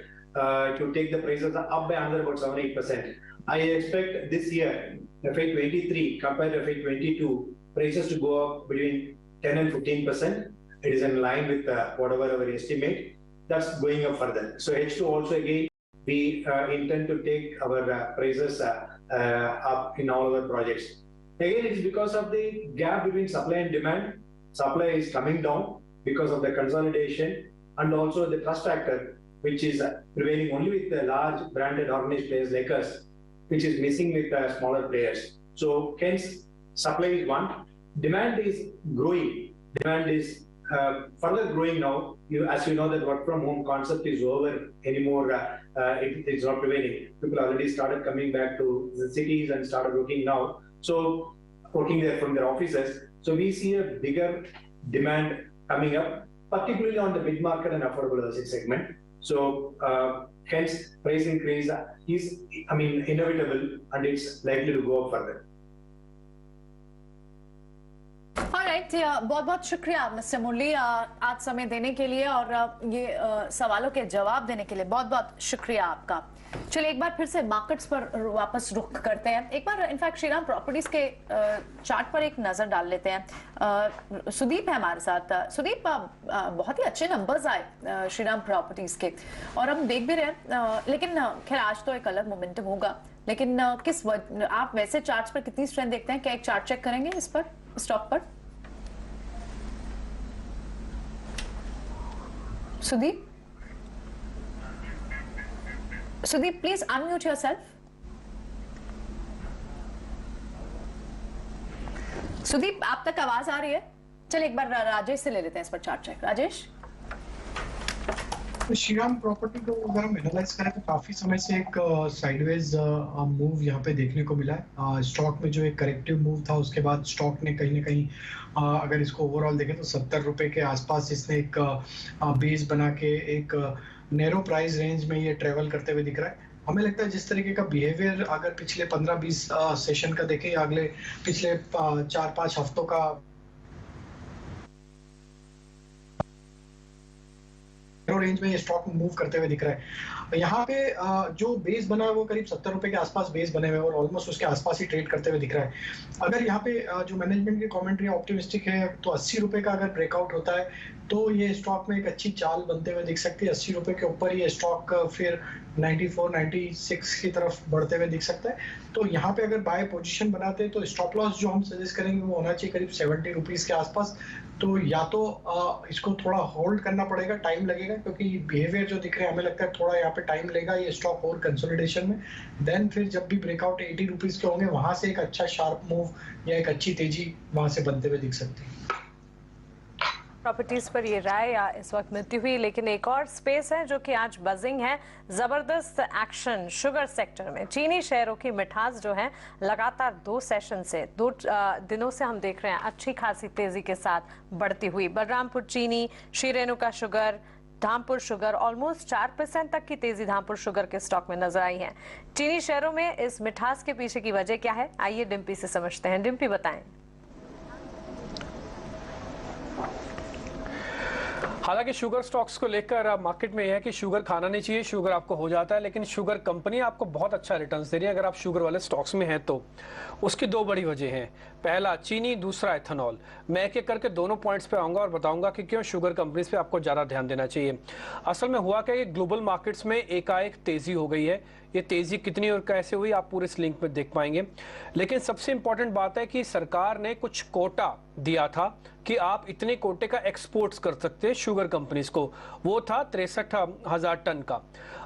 to take the prices up by another about 7-8%. I expect this year, FY23 compared to FY22, prices to go up between 10 and 15%. It is in line with whatever our estimate. That's going up further. So H2 also again, we intend to take our prices up in all our projects. Again, it's because of the gap between supply and demand. Supply is coming down because of the consolidation and also the trust factor, which is prevailing only with the large branded organized players like us, which is missing with the smaller players. So hence, Supply is one. Demand is growing. Demand is further growing now. As you know, that work from home concept is over anymore. It's not prevailing. People already started coming back to the cities and started working now. So working there from their offices. So we see a bigger demand coming up, particularly on the mid-market and affordable housing segment. So hence price increase is, inevitable, and it's likely to go up further. बहुत बहुत शुक्रिया mister मुरली आज समय देने के लिए और ये सवालों के जवाब देने के लिए बहुत बहुत शुक्रिया आपका। चलिए एक बार फिर से मार्केट्स पर वापस रुख करते हैं। एक बार इनफैक्ट श्रीराम प्रॉपर्टीज के चार्ट पर एक नजर डाल लेते हैं। सुदीप है हमारे साथ। सुदीप, बहुत ही अच्छे नंबर्स आए श्रीराम प्रॉपर्टीज के और हम देख भी रहे हैं, लेकिन खैर आज तो एक अलग मोमेंटम होगा, लेकिन आप वैसे चार्ट्स पर कितनी स्ट्रेंथ देखते हैं? क्या एक चार्ट चेक करेंगे इस पर, स्टॉक पर? Sudeep, please unmute yourself. Sudeep, आप तक आवाज आ रही है? चलिए एक बार राजेश से ले लेते हैं इस पर chart check. Rajesh, Shriram property को अगर हम एनालाइज करें तो काफी समय से एक साइडवेज मूव यहाँ पे देखने को मिला है। स्टॉक में जो एक करेक्टिव मूव था, उसके बाद स्टॉक ने कहीं ना कहीं अगर इसको ओवरऑल देखें तो 70 रुपए के आसपास इसने एक बेस बना के एक नैरो प्राइस रेंज में ये ट्रेवल करते हुए दिख रहा है। हमें लगता है जिस तरीके का बिहेवियर अगर पिछले 15-20 सेशन का देखें या अगले पिछले 4-5 हफ्तों का रेंज में ये स्टॉक मूव करते हुए दिख रहा है। यहाँ पे जो बेस बना है वो करीब 70 रुपए के आसपास बेस बने हुए और ऑलमोस्ट उसके आसपास ही ट्रेड करते हुए दिख रहा है। अगर यहाँ पे जो मैनेजमेंट की कमेंट्री ऑप्टिमिस्टिक है तो 80 रुपए का अगर ब्रेकआउट होता है तो ये स्टॉक में एक अच्छी चाल बनते हुए दिख सकती है। 80 रुपए के ऊपर ये स्टॉक फिर 94-96 की तरफ बढ़ते हुए दिख सकता है। तो यहाँ पे अगर बाय पोजीशन बनाते हैं तो स्टॉप लॉस जो हम सजेस्ट करेंगे वो होना चाहिए करीब 70 रुपीज के आसपास। तो या तो इसको थोड़ा होल्ड करना पड़ेगा, टाइम लगेगा, क्योंकि बिहेवियर जो दिख रहे हैं हमें लगता है थोड़ा यहाँ पे टाइम लगेगा ये स्टॉक और कंसोलिडेशन में। देन फिर जब भी ब्रेकआउट 80 रुपीज के होंगे वहां से एक अच्छा शार्प मूव या एक अच्छी तेजी वहां से बनते हुए दिख सकती है। प्रॉपर्टीज पर ये राय इस वक्त मिलती हुई, लेकिन एक और स्पेस है जो कि आज बजिंग है। जबरदस्त एक्शन शुगर सेक्टर में। चीनी शेयरों की मिठास जो है लगातार 2 सेशन से 2 दिनों से हम देख रहे हैं अच्छी खासी तेजी के साथ बढ़ती हुई। बलरामपुर चीनी, Shri Renuka sugar, Dhampur sugar almost 4% तक की तेजी धामपुर शुगर के स्टॉक में नजर आई है। चीनी शेयरों में इस मिठास के पीछे की वजह क्या है, आइए डिम्पी से समझते हैं। डिम्पी बताएं। हालांकि शुगर स्टॉक्स को लेकर मार्केट में यह है कि शुगर खाना नहीं चाहिए, शुगर आपको हो जाता है, लेकिन शुगर कंपनी आपको बहुत अच्छा रिटर्न्स दे रही है अगर आप शुगर वाले स्टॉक्स में हैं तो। उसकी 2 बड़ी वजह हैं, पहला चीनी, दूसरा एथेनॉल। मैं एक एक करके दोनों पॉइंट्स पे आऊंगा और बताऊंगा कि क्यों शुगर कंपनीज पे आपको ज़्यादा ध्यान देना चाहिए। असल में हुआ क्या, ग्लोबल मार्केट्स में एकाएक तेजी हो गई है। ये तेजी कितनी और कैसे हुई आप पूरे इस लिंक में देख पाएंगे। लेकिन सबसे इंपॉर्टेंट बात है कि सरकार ने कुछ कोटा दिया था कि आप इतने कोटे का एक्सपोर्ट्स कर सकते हैं शुगर कंपनीज को, वो था 63,000 टन का।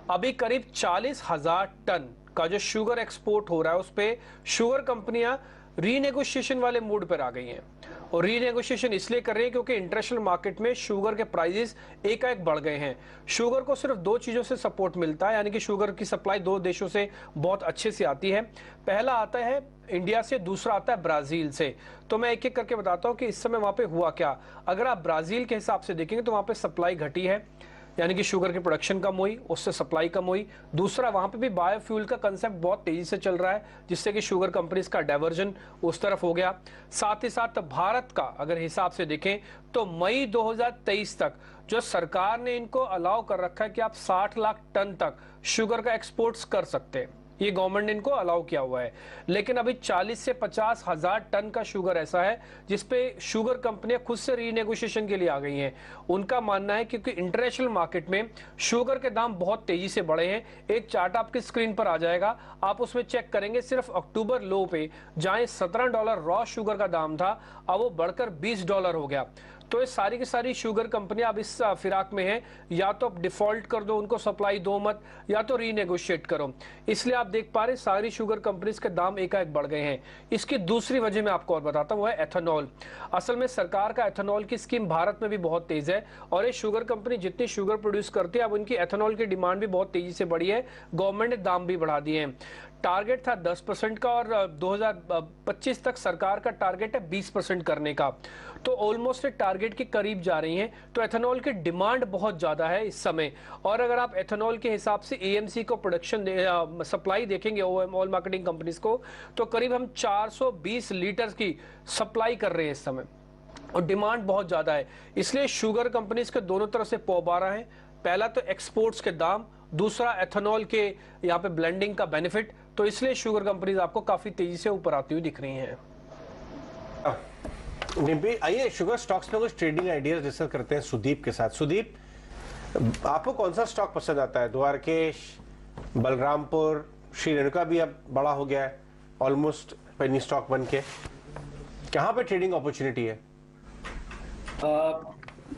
अभी करीब 40,000 टन का जो शुगर एक्सपोर्ट हो रहा है उस पे शुगर कंपनियां रीनेगोशिएशन वाले मूड पर आ गई हैं। और रीनेगोशिएशन इसलिए कर रही है क्योंकि इंटरनेशनल मार्केट में शुगर के प्राइसेस एकाएक बढ़ गए हैं। शुगर को सिर्फ 2 चीजों से सपोर्ट मिलता है, यानी कि शुगर की सप्लाई 2 देशों से बहुत अच्छे से आती है। पहला आता है इंडिया से, दूसरा आता है ब्राजील से। तो मैं एक एक करके बताता हूं कि इस समय वहां पे हुआ क्या। अगर आप ब्राजील के हिसाब से देखेंगे तो वहां पे सप्लाई घटी है, यानी कि शुगर की प्रोडक्शन कम हुई, उससे सप्लाई कम हुई। दूसरा, वहां पे भी बायोफ्यूल का कंसेप्ट बहुत तेजी से चल रहा है, जिससे कि शुगर कंपनीज का डाइवर्जन उस तरफ हो गया। साथ ही साथ भारत का अगर हिसाब से देखें तो मई 2023 तक जो सरकार ने इनको अलाउ कर रखा है कि आप 60 लाख टन तक शुगर का एक्सपोर्ट्स कर सकते हैं, ये गवर्नमेंट ने इनको अलाउ किया हुआ है। लेकिन अभी 40 से 50 हजार टन का शुगर ऐसा है जिसपे शुगर कंपनियां खुद से रीनेगोशिएशन के लिए आ गई हैं। उनका मानना है क्योंकि इंटरनेशनल मार्केट में शुगर के दाम बहुत तेजी से बढ़े हैं। एक चार्ट आपकी स्क्रीन पर आ जाएगा, आप उसमें चेक करेंगे, सिर्फ अक्टूबर लो पे जहां $17 रॉ शुगर का दाम था, अब वो बढ़कर $20 हो गया। तो ये सारी की सारी शुगर कंपनी अब इस फिराक में है, या तो आप डिफॉल्ट कर दो, उनको सप्लाई दो मत, या तो रीनेगोशिएट करो। इसलिए आप देख पा रहे सारी शुगर कंपनीज के दाम एकाएक बढ़ गए हैं। इसकी दूसरी वजह मैं आपको और बताता हूँ, वो है एथेनॉल। असल में सरकार का एथेनॉल की स्कीम भारत में भी बहुत तेज है, और ये शुगर कंपनी जितनी शुगर प्रोड्यूस करती है, अब उनकी एथेनॉल की डिमांड भी बहुत तेजी से बढ़ी है। गवर्नमेंट ने दाम भी बढ़ा दिए हैं। टारगेट था 10% का, और 2025 तक सरकार का टारगेट है 20% करने का। तो ऑलमोस्ट टारगेट के करीब जा रही हैं। तो एथेनॉल की डिमांड बहुत ज़्यादा है इस समय। और अगर आप एथेनॉल के हिसाब से एएमसी को प्रोडक्शन सप्लाई देखेंगे, ऑयल मार्केटिंग कंपनीज को, तो करीब हम 420 लीटर की सप्लाई कर रहे हैं इस समय, और डिमांड बहुत ज़्यादा है। इसलिए शुगर कंपनीज के दोनों तरफ से पौबारा है। पहला तो एक्सपोर्ट्स के दाम, दूसरा एथेनॉल के यहाँ पे ब्लेंडिंग का बेनिफिट। तो इसलिए शुगर कंपनीज आपको काफी तेजी से ऊपर आती हुई दिख रही हैं। आइए शुगर स्टॉक्स में कुछ ट्रेडिंग आइडियाज डिस्कस करते हैं सुदीप के साथ। सुदीप, आपको कौन सा स्टॉक पसंद आता है? द्वारकेश, बलरामपुर, श्री रेणुका भी अब बड़ा हो गया है, ऑलमोस्ट पेनी स्टॉक बन के। कहाँ पे ट्रेडिंग अपॉर्चुनिटी है?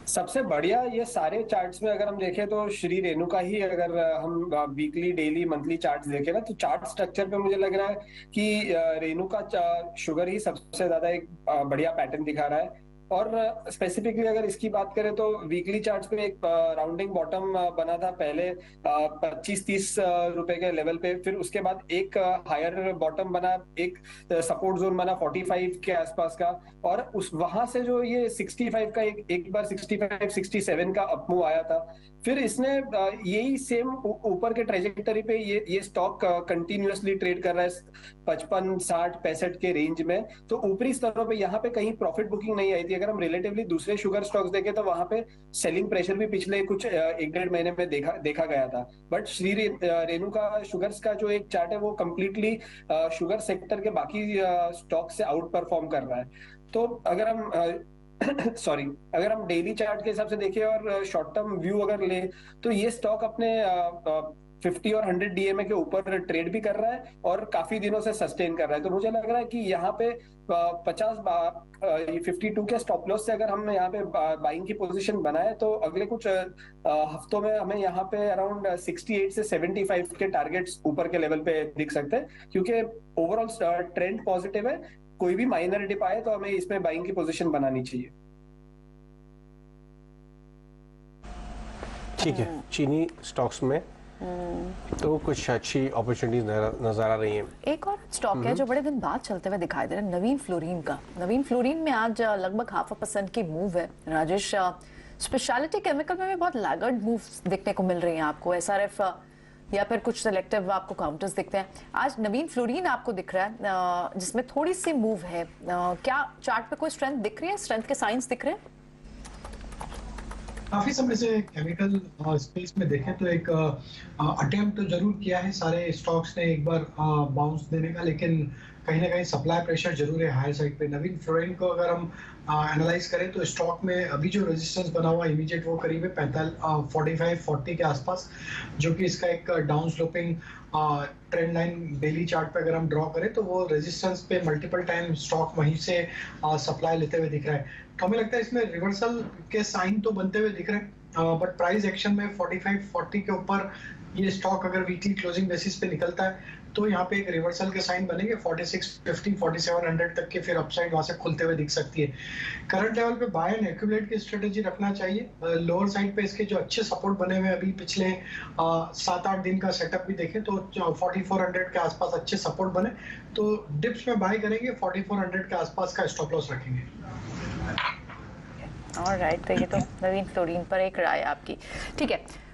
सबसे बढ़िया ये सारे चार्ट्स में अगर हम देखें तो श्री रेणुका ही, अगर हम वीकली, डेली, मंथली चार्ट्स देखें ना, तो चार्ट स्ट्रक्चर पे मुझे लग रहा है कि रेणुका शुगर ही सबसे ज्यादा एक बढ़िया पैटर्न दिखा रहा है। और स्पेसिफिकली अगर इसकी बात करें तो वीकली चार्ट्स पे एक राउंडिंग बॉटम बना था पहले 25-30 रुपए के लेवल पे, फिर उसके बाद एक हायर बॉटम बना, एक सपोर्ट जोन बना 45 के आसपास का, और उस वहां से जो ये 65 का एक बार 65-67 का अपमूव आया था। फिर इसने यही सेम ऊपर के ट्रेजेक्टरी पे ये स्टॉक कंटिन्यूअसली ट्रेड कर रहा है 55, 60, 65 के रेंज में। तो ऊपरी स्तरों पे यहाँ पे कहीं प्रॉफिट बुकिंग नहीं आई थी। अगर हम रिलेटिवली दूसरे शुगर स्टॉक्स देखें तो वहां पे सेलिंग प्रेशर भी पिछले कुछ 1-1.5 महीने में देखा गया था। बट श्री रेणुका शुगर्स का जो एक चार्ट है वो कंप्लीटली शुगर सेक्टर के बाकी स्टॉक से आउट परफॉर्म कर रहा है। तो अगर हम अगर हम डेली चार्ट के हिसाब से देखें और शॉर्ट टर्म व्यू अगर ले, तो ये स्टॉक अपने 50 और 100 डीएमए के ऊपर ट्रेड भी कर रहा है और काफी दिनों से सस्टेन कर रहा है। तो मुझे लग रहा है कि यहाँ पे 52 के स्टॉप लॉस से अगर हम यहाँ पे बाइंग की पोजीशन बनाए तो अगले कुछ हफ्तों में हमें यहाँ पे अराउंड 68 से 75 के टारगेट्स ऊपर के लेवल पे दिख सकते हैं, क्योंकि ओवरऑल ट्रेंड पॉजिटिव है। कोई भी माइनर डिप आए तो हमें इसमें बाइंग की पोजीशन बनानी चाहिए। ठीक है, चीनी स्टॉक्स में तो कुछ अच्छी अपॉर्चुनिटीज नजर आ रही हैं। एक और स्टॉक है जो बड़े दिन बाद चलते हुए दिखाई दे रहा है, नवीन फ्लोरीन का। नवीन फ्लोरीन में आज लगभग 0.5% की मूव है। राजेश, स्पेशलिटी केमिकल में भी बहुत लैगर्ड मूव्स देखने को मिल रही हैं आपको, एसआरएफ या फिर कुछ सिलेक्टिव आपको काउंटर्स दिखते हैं। आज नवीन फ्लोरीन आपको दिख रहा है जिसमें थोड़ी सी मूव है। क्या चार्ट पे कोई स्ट्रेंथ दिख रही है, स्ट्रेंथ के साइंस दिख रहे हैं? काफी समय से केमिकल स्पेस में देखें तो एक अटेम्प्ट तो जरूर किया है सारे स्टॉक्स ने एक बार बाउंस देने का, लेकिन कहीं ना कहीं सप्लाई प्रेशर जरूर है हाई साइड पे। नवीन फ्लोरीन को अगर हम एनालाइज करें तो स्टॉक में अभी जो रेजिस्टेंस बना हुआ इमीडिएट वो करीब है 45-40 के आसपास, जो कि इसका एक down sloping trend line daily chart पे अगर हम ड्रॉ करें तो वो रेजिस्टेंस पे मल्टीपल टाइम स्टॉक वहीं से सप्लाई लेते हुए दिख रहा है। तो हमें लगता है इसमें रिवर्सल के साइन तो बनते हुए दिख रहे हैं, बट प्राइस एक्शन में 45-40 के ऊपर ये स्टॉक अगर वीकली क्लोजिंग बेसिस पे निकलता है तो यहाँ पे एक रिवर्सल के साइन बनेंगे 4650, 4700 तक के, फिर अपसाइड वहां से खुलते हुए दिख सकती है। करंट लेवल पे बाय एंड एक्यूमुलेट की स्ट्रेटेजी रखना चाहिए। लोअर साइड पे इसके जो अच्छे सपोर्ट बने हुए अभी पिछले 7-8 दिन का सेटअप भी देखें तो 4400 के आसपास अच्छे सपोर्ट बने तो डिप्स में बाय करेंगे, 4400 के आसपास का स्टॉप लॉस रखेंगे। ऑलराइट, तो ये तो नवीन फ्लोरीन पर एक राय आपकी, ठीक है।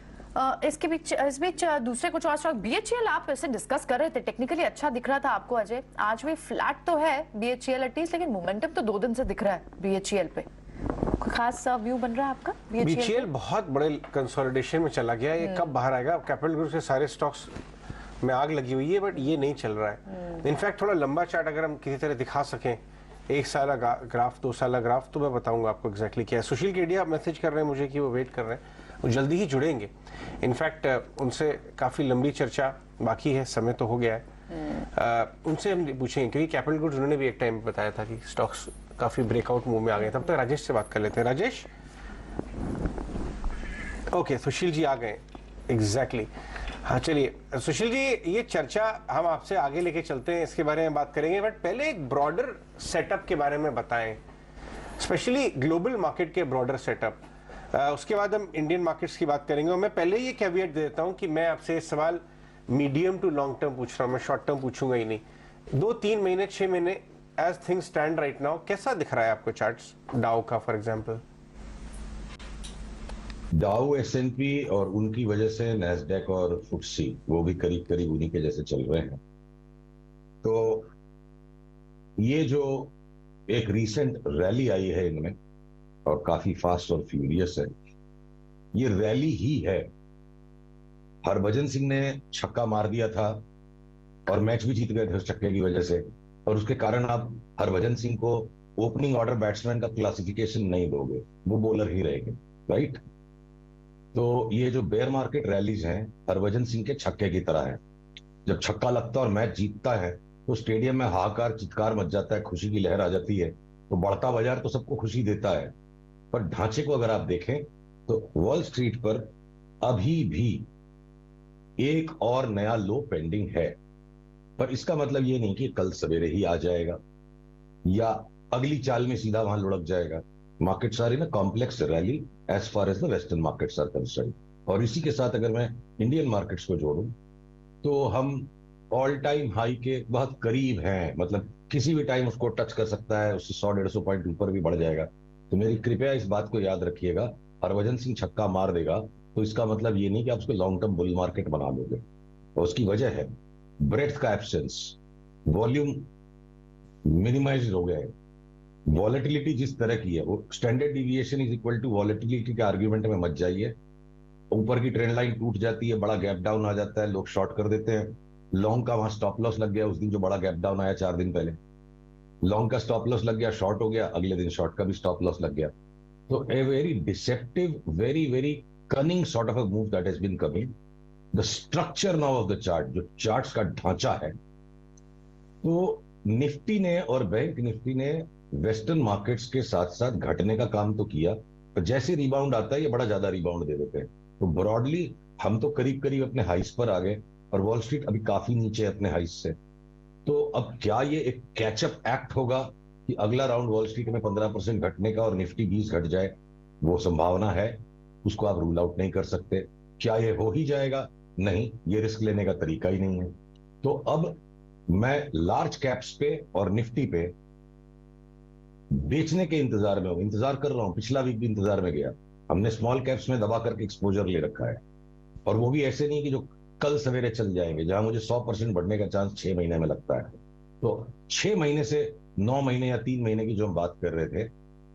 इस बीच दूसरे कुछ और स्टॉक, बीएचईएल आप इसे डिस्कस कर रहे थे, टेक्निकली अच्छा दिख रहा था आपको अजय। आज भी फ्लैट तो है बीएचईएल एटलीस्ट, लेकिन मोमेंटम तो 2 दिन से दिख रहा है बीएचईएल पे। कोई खास व्यू बन रहा है आपका बीएचईएल? बहुत बड़े कंसोलिडेशन में चला गया, ये कब बाहर आएगा? कैपिटल ग्रुप के सारे स्टॉक्स में आग लगी हुई है, बट ये नहीं चल रहा है। इनफैक्ट थोड़ा लंबा चार्ट अगर हम किसी तरह दिखा सकें, 1 साल ग्राफ, 2 साल ग्राफ, तो मैं बताऊंगा आपको एग्जैक्टली क्या है। सुशील केडिया मैसेज कर रहे हैं मुझे कि वो वेट कर रहे हैं, वो जल्दी ही जुड़ेंगे। इनफैक्ट उनसे काफ़ी लंबी चर्चा बाकी है, समय तो हो गया है। उनसे हम पूछेंगे, क्योंकि कैपिटल गुड्स उन्होंने भी एक टाइम बताया था कि स्टॉक्स काफी ब्रेकआउट मूव में आ गए। तब तक राजेश से बात कर लेते हैं। राजेश, ओके, सुशील जी आ गए। एग्जैक्टली हाँ, चलिए सुशील जी, ये चर्चा हम आपसे आगे लेके चलते हैं, इसके बारे में बात करेंगे, बट पहले एक ब्रॉडर सेटअप के बारे में बताएं, स्पेशली ग्लोबल मार्केट के ब्रॉडर सेटअप। उसके बाद हम इंडियन मार्केट्स की बात करेंगे। और मैं पहले ये कैविएट दे देता हूं कि मैं आपसे सवाल मीडियम टू लॉन्ग टर्म पूछ रहा हूं, मैं शॉर्ट टर्म पूछूंगा ही नहीं। 2-3 महीने 6 महीने as things stand right now, कैसा दिख रहा है आपको चार्ट्स डाउ का फॉर एग्जांपल? डाउ, एस&पी और उनकी वजह से नैस्डैक और फुटसी वो भी करीब करीब उन्हीं के जैसे चल रहे हैं। तो ये जो एक रीसेंट रैली आई है इनमें और काफी फास्ट और फ्यूरियस है, ये रैली ही है। हरभजन सिंह ने छक्का मार दिया था और मैच भी जीत गए थे उस छक्के की वजह से, और उसके कारण आप हरभजन सिंह को ओपनिंग ऑर्डर बैट्समैन का क्लासिफिकेशन नहीं दोगे, वो बॉलर ही रहेंगे, राइट? तो ये जो बेयर मार्केट रैलीज हैं हरभजन सिंह के छक्के की तरह है। जब छक्का लगता है और मैच जीतता है तो स्टेडियम में हाहाकार चित्कार मच जाता है, खुशी की लहर आ जाती है। तो बढ़ता बाजार तो सबको खुशी देता है, पर ढांचे को अगर आप देखें तो वॉल स्ट्रीट पर अभी भी एक और नया लो पेंडिंग है। पर इसका मतलब ये नहीं कि कल सवेरे ही आ जाएगा या अगली चाल में सीधा वहां लुढ़क जाएगा। Markets are in a complex rally as far as the western markets are concerned. और इसी के साथ अगर मैं इंडियन मार्केट्स को जोड़ूं तो हम ऑल टाइम हाई के बहुत करीब हैं, मतलब किसी भी टाइम उसको टच कर सकता है, उससे 100-150 पॉइंट ऊपर भी बढ़ जाएगा। तो मेरी कृपया इस बात को याद रखिएगा, हरभजन सिंह छक्का मार देगा तो इसका मतलब ये नहीं कि आप उसको लॉन्ग टर्म बुल मार्केट बना लोगे। और उसकी वजह है ब्रेड्थ का एब्सेंस, वॉल्यूम मिनिमाइज हो गया है, वॉलेटिलिटी जिस तरह की है, वो standard deviation is equal to volatility के आर्ग्यूमेंट में मत जाइए। ऊपर की ट्रेंड लाइन टूट जाती है, बड़ा गैप डाउन आ जाता है, लोग शॉर्ट कर देते हैं। लॉन्ग का वहां स्टॉप लॉस लग गया उस दिन जो बड़ा गैप डाउन आया 4 दिन पहले, लॉन्ग का स्टॉप लॉस लग गया, शॉर्ट हो गया, अगले दिन शॉर्ट का भी स्टॉप लॉस लग गया। तो a very deceptive, very very cunning sort of a move that has been coming. The structure now of the chart, जो चार्ट्स का ढांचा है, तो निफ्टी ने और बैंक निफ्टी ने वेस्टर्न मार्केट्स के साथ साथ घटने का काम तो किया, पर जैसे रिबाउंड आता है ये बड़ा ज्यादा रिबाउंड दे देते हैं। तो ब्रॉडली हम तो करीब करीब अपने हाइस पर आ गए और वॉल स्ट्रीट अभी काफी नीचे है अपने हाइस से। तो अब क्या ये एक कैचअप एक्ट होगा कि अगला राउंड वॉल स्ट्रीट में 15% घटने का और निफ्टी 20 घट जाए? वो संभावना है, उसको आप रूल आउट नहीं कर सकते। क्या ये हो ही जाएगा? नहीं, ये रिस्क लेने का तरीका ही नहीं है। तो अब मैं लार्ज कैप्स पे और निफ्टी पे बेचने के इंतजार में हूं, इंतजार कर रहा हूं। पिछला वीक भी इंतजार में गया। हमने स्मॉल कैप्स में दबा करके एक्सपोजर ले रखा है, और वो भी ऐसे नहीं कि जो कल सवेरे चल जाएंगे, जहां मुझे 100% बढ़ने का चांस 6 महीने में लगता है। तो 6 महीने से 9 महीने या 3 महीने की जो हम बात कर रहे थे,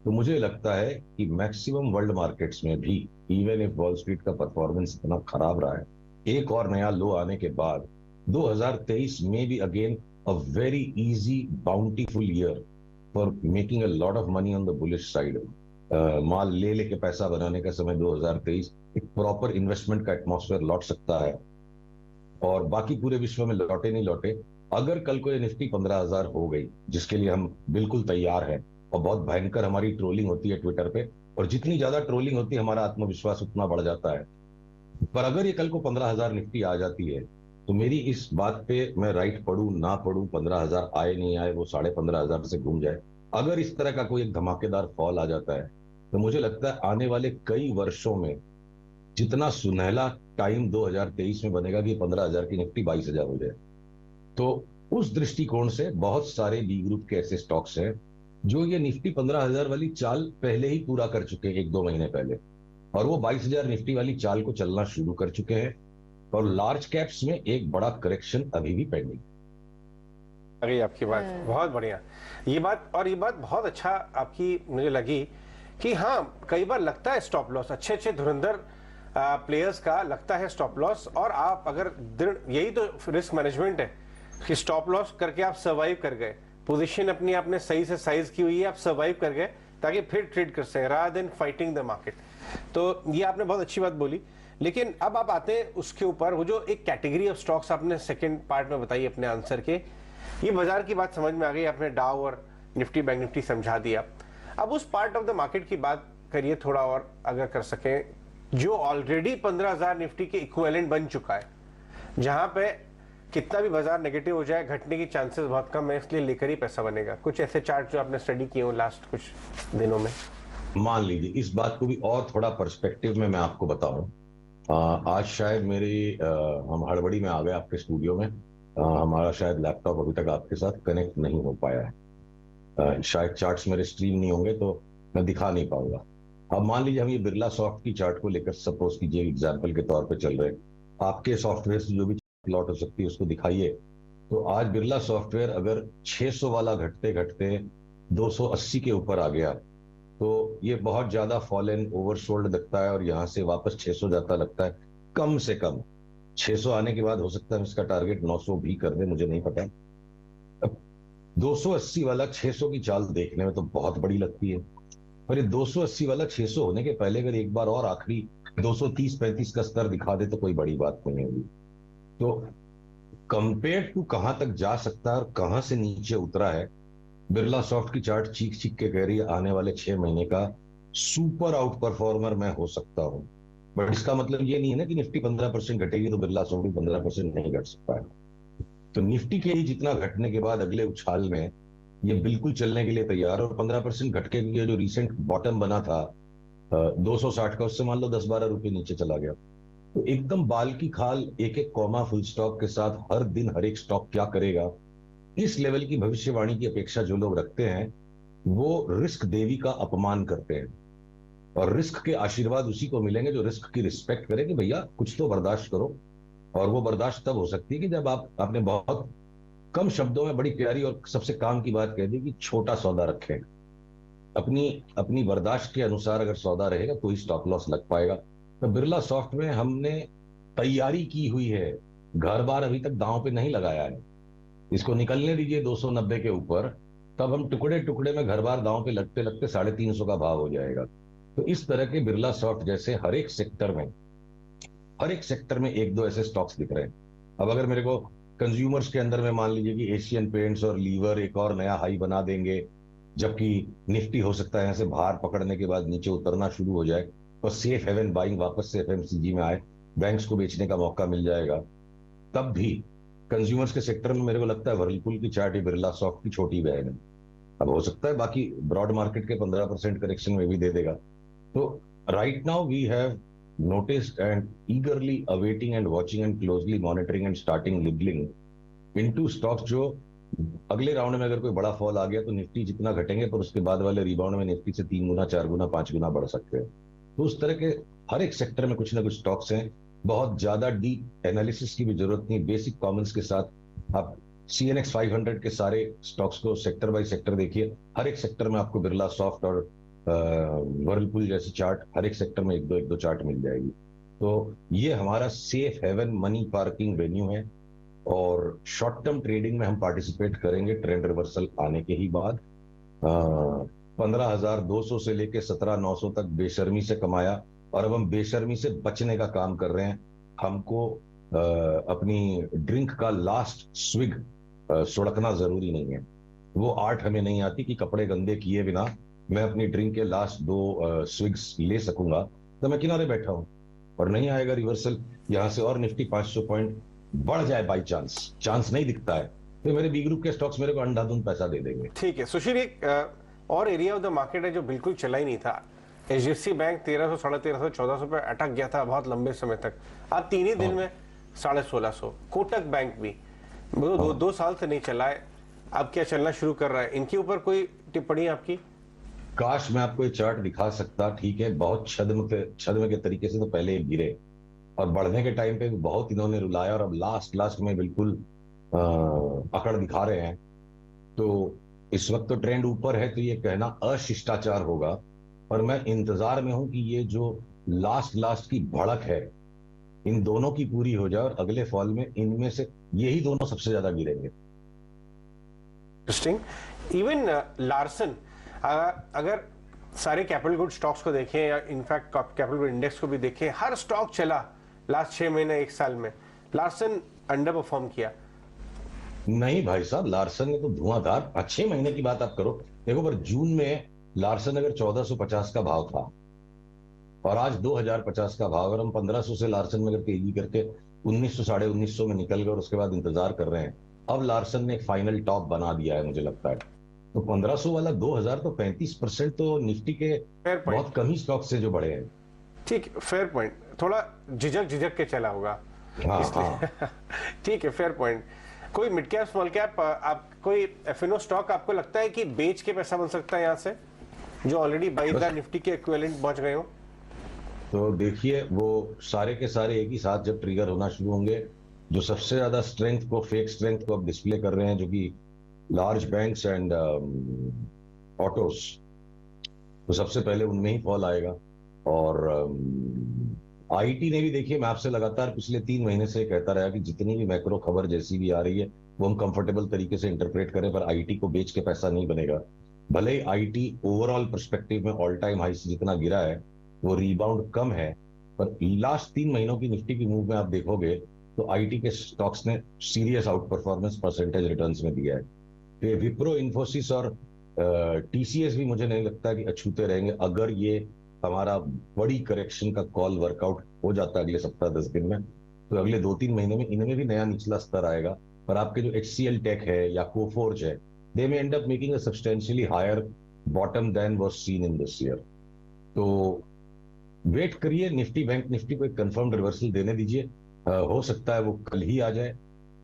तो मुझे लगता है कि मैक्सिमम वर्ल्ड मार्केट्स में भी इवन इफ वॉल स्ट्रीट का परफॉर्मेंस इतना खराब रहा है, एक और नया लो आने के बाद 2023 में भी again a very easy bountiful year for making a lot of money on the bullish side. माल ले लेके पैसा बनाने का समय 2023 एक प्रॉपर इन्वेस्टमेंट का एटमॉस्फेयर लौट सकता है, और बाकी पूरे विश्व में लौटे नहीं लौटे, अगर कल को ये निफ्टी 15,000 हो गई, जिसके लिए हम बिल्कुल तैयार हैं, और बहुत भयंकर हमारी ट्रोलिंग होती है ट्विटर पे, और जितनी ज्यादा ट्रोलिंग होती है हमारा आत्मविश्वास उतना बढ़ जाता है। पर अगर ये कल को 15,000 निफ्टी आ जाती है, तो मेरी इस बात पे मैं राइट पढ़ूं ना पढ़ूं, 15,000 आए नहीं आए, वो 15,500 से घूम जाए, अगर इस तरह का कोई एक धमाकेदार फॉल आ जाता है, तो मुझे लगता है आने वाले कई वर्षों में जितना सुनहला टाइम 2023 में बनेगा कि 15,000 की निफ्टी 22,000 हो जाए। तो उस दृष्टिकोण से बहुत सारे बी ग्रुप के ऐसे स्टॉक्स हैं जो ये निफ्टी 15,000 वाली चाल पहले ही पूरा कर चुके हैं 1-2 महीने पहले, और वो 22,000 निफ्टी वाली चाल को चलना शुरू कर चुके हैं। और लार्ज कैप्स में एक बड़ा करेक्शन अभी भी पेंडिंग। अरे आपकी बात बहुत बढ़िया, ये बात बहुत अच्छा आपकी मुझे लगी कि हाँ, कई बार लगता है स्टॉप लॉस, अच्छे धुरंधर प्लेयर्स का लगता है स्टॉप लॉस, और आप अगर यही तो रिस्क मैनेजमेंट है कि स्टॉप लॉस करके आप सर्वाइव कर गए, पोजीशन अपनी आपने सही से साइज की हुई है, आप सर्वाइव कर गए ताकि फिर ट्रेड कर सके rather than fighting the market. तो ये आपने बहुत अच्छी बात बोली। लेकिन अब आप आते हैं उसके ऊपर, वो जो एक कैटेगरी ऑफ स्टॉक्स आपने सेकंड पार्ट में बताई अपने आंसर के, ये बाजार की बात समझ में आ गई, आपने डाउ और निफ्टी बैंक निफ्टी समझा दिया। अब उस पार्ट ऑफ द मार्केट की बात करिए थोड़ा और अगर कर सकें, जो ऑलरेडी 15,000 निफ्टी के इक्विवेलेंट बन चुका है, जहां पे कितना भी बाजार नेगेटिव हो जाए घटने की चांसेस बहुत कम है, इसलिए लेकर ही पैसा बनेगा। कुछ ऐसे चार्ट जो आपने स्टडी किए हो लास्ट कुछ दिनों में? मान लीजिए इस बात को भी और थोड़ा पर्सपेक्टिव में मैं आपको बताऊं। आज शायद हम हड़बड़ी में आ गए आपके स्टूडियो में। हमारा शायद लैपटॉप अभी तक आपके साथ कनेक्ट नहीं हो पाया है। शायद चार्ट्स मेरे स्ट्रीम नहीं होंगे तो मैं दिखा नहीं पाऊंगा। अब मान लीजिए हम ये बिरला सॉफ्ट की चार्ट को लेकर सपोज कीजिए एग्जाम्पल के तौर पे चल रहे, आपके सॉफ्टवेयर से जो भी प्लॉट हो सकती है उसको दिखाइए। तो आज बिरला सॉफ्टवेयर अगर 600 वाला घटते घटते 280 के ऊपर आ गया तो ये बहुत ज्यादा फॉलन ओवरसोल्ड लगता है और यहां से वापस 600 जाता लगता है। कम से कम 600 आने के बाद हो सकता है इसका टारगेट 900 भी कर दे, मुझे नहीं पता। अब 280 वाला 600 की चाल देखने में तो बहुत बड़ी लगती है, पर ये 280 वाला 600 होने के पहले अगर एक बार और आखिरी 230-35 का स्तर दिखा दे तो कोई बड़ी बात नहीं होगी। तो कंपेयर टू कहां तक जा सकता है और कहां से नीचे उतरा है, बिरला सॉफ्ट की चार्ट चीख चीख के कह रही है आने वाले 6 महीने का सुपर आउट परफॉर्मर मैं हो सकता हूं। बट इसका मतलब ये नहीं है ना कि निफ्टी 15% घटेगी तो बिरला सॉफ्ट भी 15% नहीं घट सकता है। तो निफ्टी के ही जितना घटने के बाद अगले उछाल में ये बिल्कुल चलने के लिए तैयार है। और 15% घट के जो रिसेंट बॉटम बना था 260 का, उससे मान लो 10-12 रुपए नीचे चला गया। तो एकदम बाल की खाल एक एक कॉमा फुल स्टॉप के साथ हर दिन हर एक स्टॉक क्या करेगा, इस लेवल की भविष्यवाणी की अपेक्षा जो लोग रखते हैं वो रिस्क देवी का अपमान करते हैं। और रिस्क के आशीर्वाद उसी को मिलेंगे जो रिस्क की रिस्पेक्ट करे कि भैया कुछ तो बर्दाश्त करो। और वो बर्दाश्त तब हो सकती है कि जब आपने बहुत कम शब्दों में बड़ी प्यारी और सबसे काम की बात कह दी कि छोटा सौदा रखें। अपनी बर्दाश्त के अनुसार अगर सौदा रहेगा तो ही स्टॉप लॉस लग पाएगा। तो बिरला सॉफ्ट में हमने तैयारी की हुई है, घर बार अभी तक दांव पे नहीं लगाया है। इसको निकलने दीजिए 290 के ऊपर, तब हम टुकड़े टुकड़े में घर बार दांव पे लगते लगते 350 का भाव हो जाएगा। तो इस तरह के बिरला सॉफ्ट जैसे हर एक सेक्टर में एक दो ऐसे स्टॉक्स दिख रहे हैं। अब अगर मेरे को कंज्यूमर्स के अंदर में मान लीजिए कि एशियन पेंट्स और लीवर एक और नया हाई बना देंगे, जबकि निफ्टी हो सकता है यहां से बाहर पकड़ने के बाद नीचे उतरना शुरू हो जाए और सेफ हेवन बाइंग वापस से एफएमसीजी में आए, बैंक्स को बेचने का मौका मिल जाएगा। तब भी कंज्यूमर्स के सेक्टर में मेरे को लगता है वर्लपूल की चार्ट बिरला सॉफ्ट की छोटी बहन है। अब हो सकता है बाकी ब्रॉड मार्केट के 15% करेक्शन में भी दे देगा। तो right now we have noticed and eagerly awaiting and watching and closely monitoring and starting nibbling into stocks जो अगले राउंड में अगर कोई बड़ा फॉल आ गया तो निफ्टी जितना घटेंगे पर उसके बाद वाले रिबाउंड में निफ्टी से 3 गुना 4 गुना 5 गुना बढ़ सकते हैं। तो उस तरह के हर एक सेक्टर में कुछ ना कुछ स्टॉक्स हैं। बहुत ज्यादा डीप एनालिसिस की भी जरूरत नहीं, बेसिक कॉमन्स के साथ आप CNX 500 के सारे स्टॉक्स को सेक्टर बाय सेक्टर देखिए। हर एक सेक्टर में आपको बिरला सॉफ्ट और वर्लपूल जैसे चार्ट हर एक सेक्टर में एक दो चार्ट मिल जाएगी। तो ये हमारा safe haven money parking venue है और शॉर्ट टर्म ट्रेडिंग में हम पार्टिसिपेट करेंगे ट्रेंड रिवर्सल आने के ही बाद। 15,200 से लेके 17,900 तक बेशर्मी से कमाया और अब हम बेशर्मी से बचने का काम कर रहे हैं। हमको अपनी ड्रिंक का लास्ट स्विग सुड़कना जरूरी नहीं है। वो आर्ट हमें नहीं आती कि कपड़े गंदे किए बिना मैं अपनी ड्रिंक के लास्ट 2 स्विग्स ले सकूंगा, तो मैं किनारे बैठा हूं और नहीं आएगा रिवर्सल यहां से और निफ्टी 500 पॉइंट बढ़ जाए बाई चांस नहीं दिखता है तो मेरे बी ग्रुप के स्टॉक्स मेरे को अंधाधुंध पैसा दे देंगे। ठीक है सुशील, एक और एरिया ऑफ द मार्केट है जो बिल्कुल चला ही नहीं था। HDFC बैंक 1300, 1350, 1400 पे अटक गया था बहुत लंबे समय तक। आज 3 ही दिन में 1650। कोटक बैंक भी 2 साल से नहीं चला है, अब क्या चलना शुरू कर रहा है? इनके ऊपर कोई टिप्पणी आपकी? काश मैं आपको ये चार्ट दिखा सकता। ठीक है, बहुत छद्म के तरीके से तो पहले गिरे और बढ़ने के टाइम पे भी बहुत इन्होंने रुलाया और अब लास्ट में बिल्कुल अकड़ दिखा रहे हैं। तो इस वक्त तो ट्रेंड ऊपर है तो ये कहना अशिष्टाचार होगा और मैं इंतजार में हूं कि ये जो लास्ट की भड़क है इन दोनों की पूरी हो जाए और अगले फॉल में इनमें से यही दोनों सबसे ज्यादा गिरेंगे। इंटरेस्टिंग। इवन लार्सन, अगर सारे कैपिटल गुड स्टॉक्स को देखें या इनफैक्ट कैपिटल गुड इंडेक्स को भी देखें, हर स्टॉक चला लास्ट 6 महीने 1 साल में। लार्सन अंडर परफॉर्म किया। नहीं भाई साहब, लार्सन ने तो धुआंधार, अच्छे महीने की बात आप करो, देखो पर जून में लार्सन अगर 1450 का भाव था और आज 2050 का भाव, अगर हम 1500 से लार्सन में अगर तेजी करके 1900 साढ़े 1900 में निकल गए और उसके बाद इंतजार कर रहे हैं, अब लार्सन ने एक फाइनल टॉप बना दिया है मुझे लगता है। तो 1500 वाला 2000 तो 35% तो निफ्टी के बहुत कम ही स्टॉक से जो बढ़े हैं। ठीक, फेयर पॉइंट, थोड़ा झिझक के चला होगा। हाँ। ठीक है, फेयर पॉइंट। कोई मिड कैप स्मॉल कैप आप कोई एफएनओ स्टॉक आपको लगता है कि बेच के पैसा बन सकता है यहाँ से, जो ऑलरेडी बाई द निफ्टी के इक्विवेलेंट पहुंच गए हो? तो देखिए, वो सारे के सारे एक ही साथ जब ट्रिगर होना शुरू होंगे, जो सबसे ज्यादा स्ट्रेंथ को, फेक स्ट्रेंथ को अब डिस्प्ले कर रहे हैं, जो कि लार्ज बैंक्स एंड ऑटोस, तो सबसे पहले उनमें ही फॉल आएगा। और आईटी ने भी, देखिए मैं आपसे लगातार पिछले 3 महीने से कहता रहा कि जितनी भी मैक्रो खबर जैसी भी आ रही है वो हम कंफर्टेबल तरीके से इंटरप्रेट करें, पर आईटी को बेच के पैसा नहीं बनेगा। भले ही आईटी ओवरऑल पर्सपेक्टिव में ऑल टाइम हाई से जितना गिरा है वो रिबाउंड कम है, पर लास्ट 3 महीनों की निफ्टी की मूव में आप देखोगे तो आईटी के स्टॉक्स ने serious out performance percentage returns में दिया है। तो विप्रो, इन्फोसिस और टीसीएस भी मुझे नहीं लगता कि अछूते रहेंगे अगर ये हमारा बड़ी करेक्शन का कॉल वर्कआउट हो जाता है अगले सप्ताह 10 दिन में। तो अगले 2-3 महीने में इनमें भी नया निचला स्तर आएगा। पर आपके जो HCL टेक है या कोफोर्ज है, they may end up making a substantially higher bottom than was seen in this year. तो वेट करिए, निफ्टी, बैंक निफ्टी को एक कंफर्म्ड रिवर्सल देने दीजिए। हो सकता है वो कल ही आ जाए,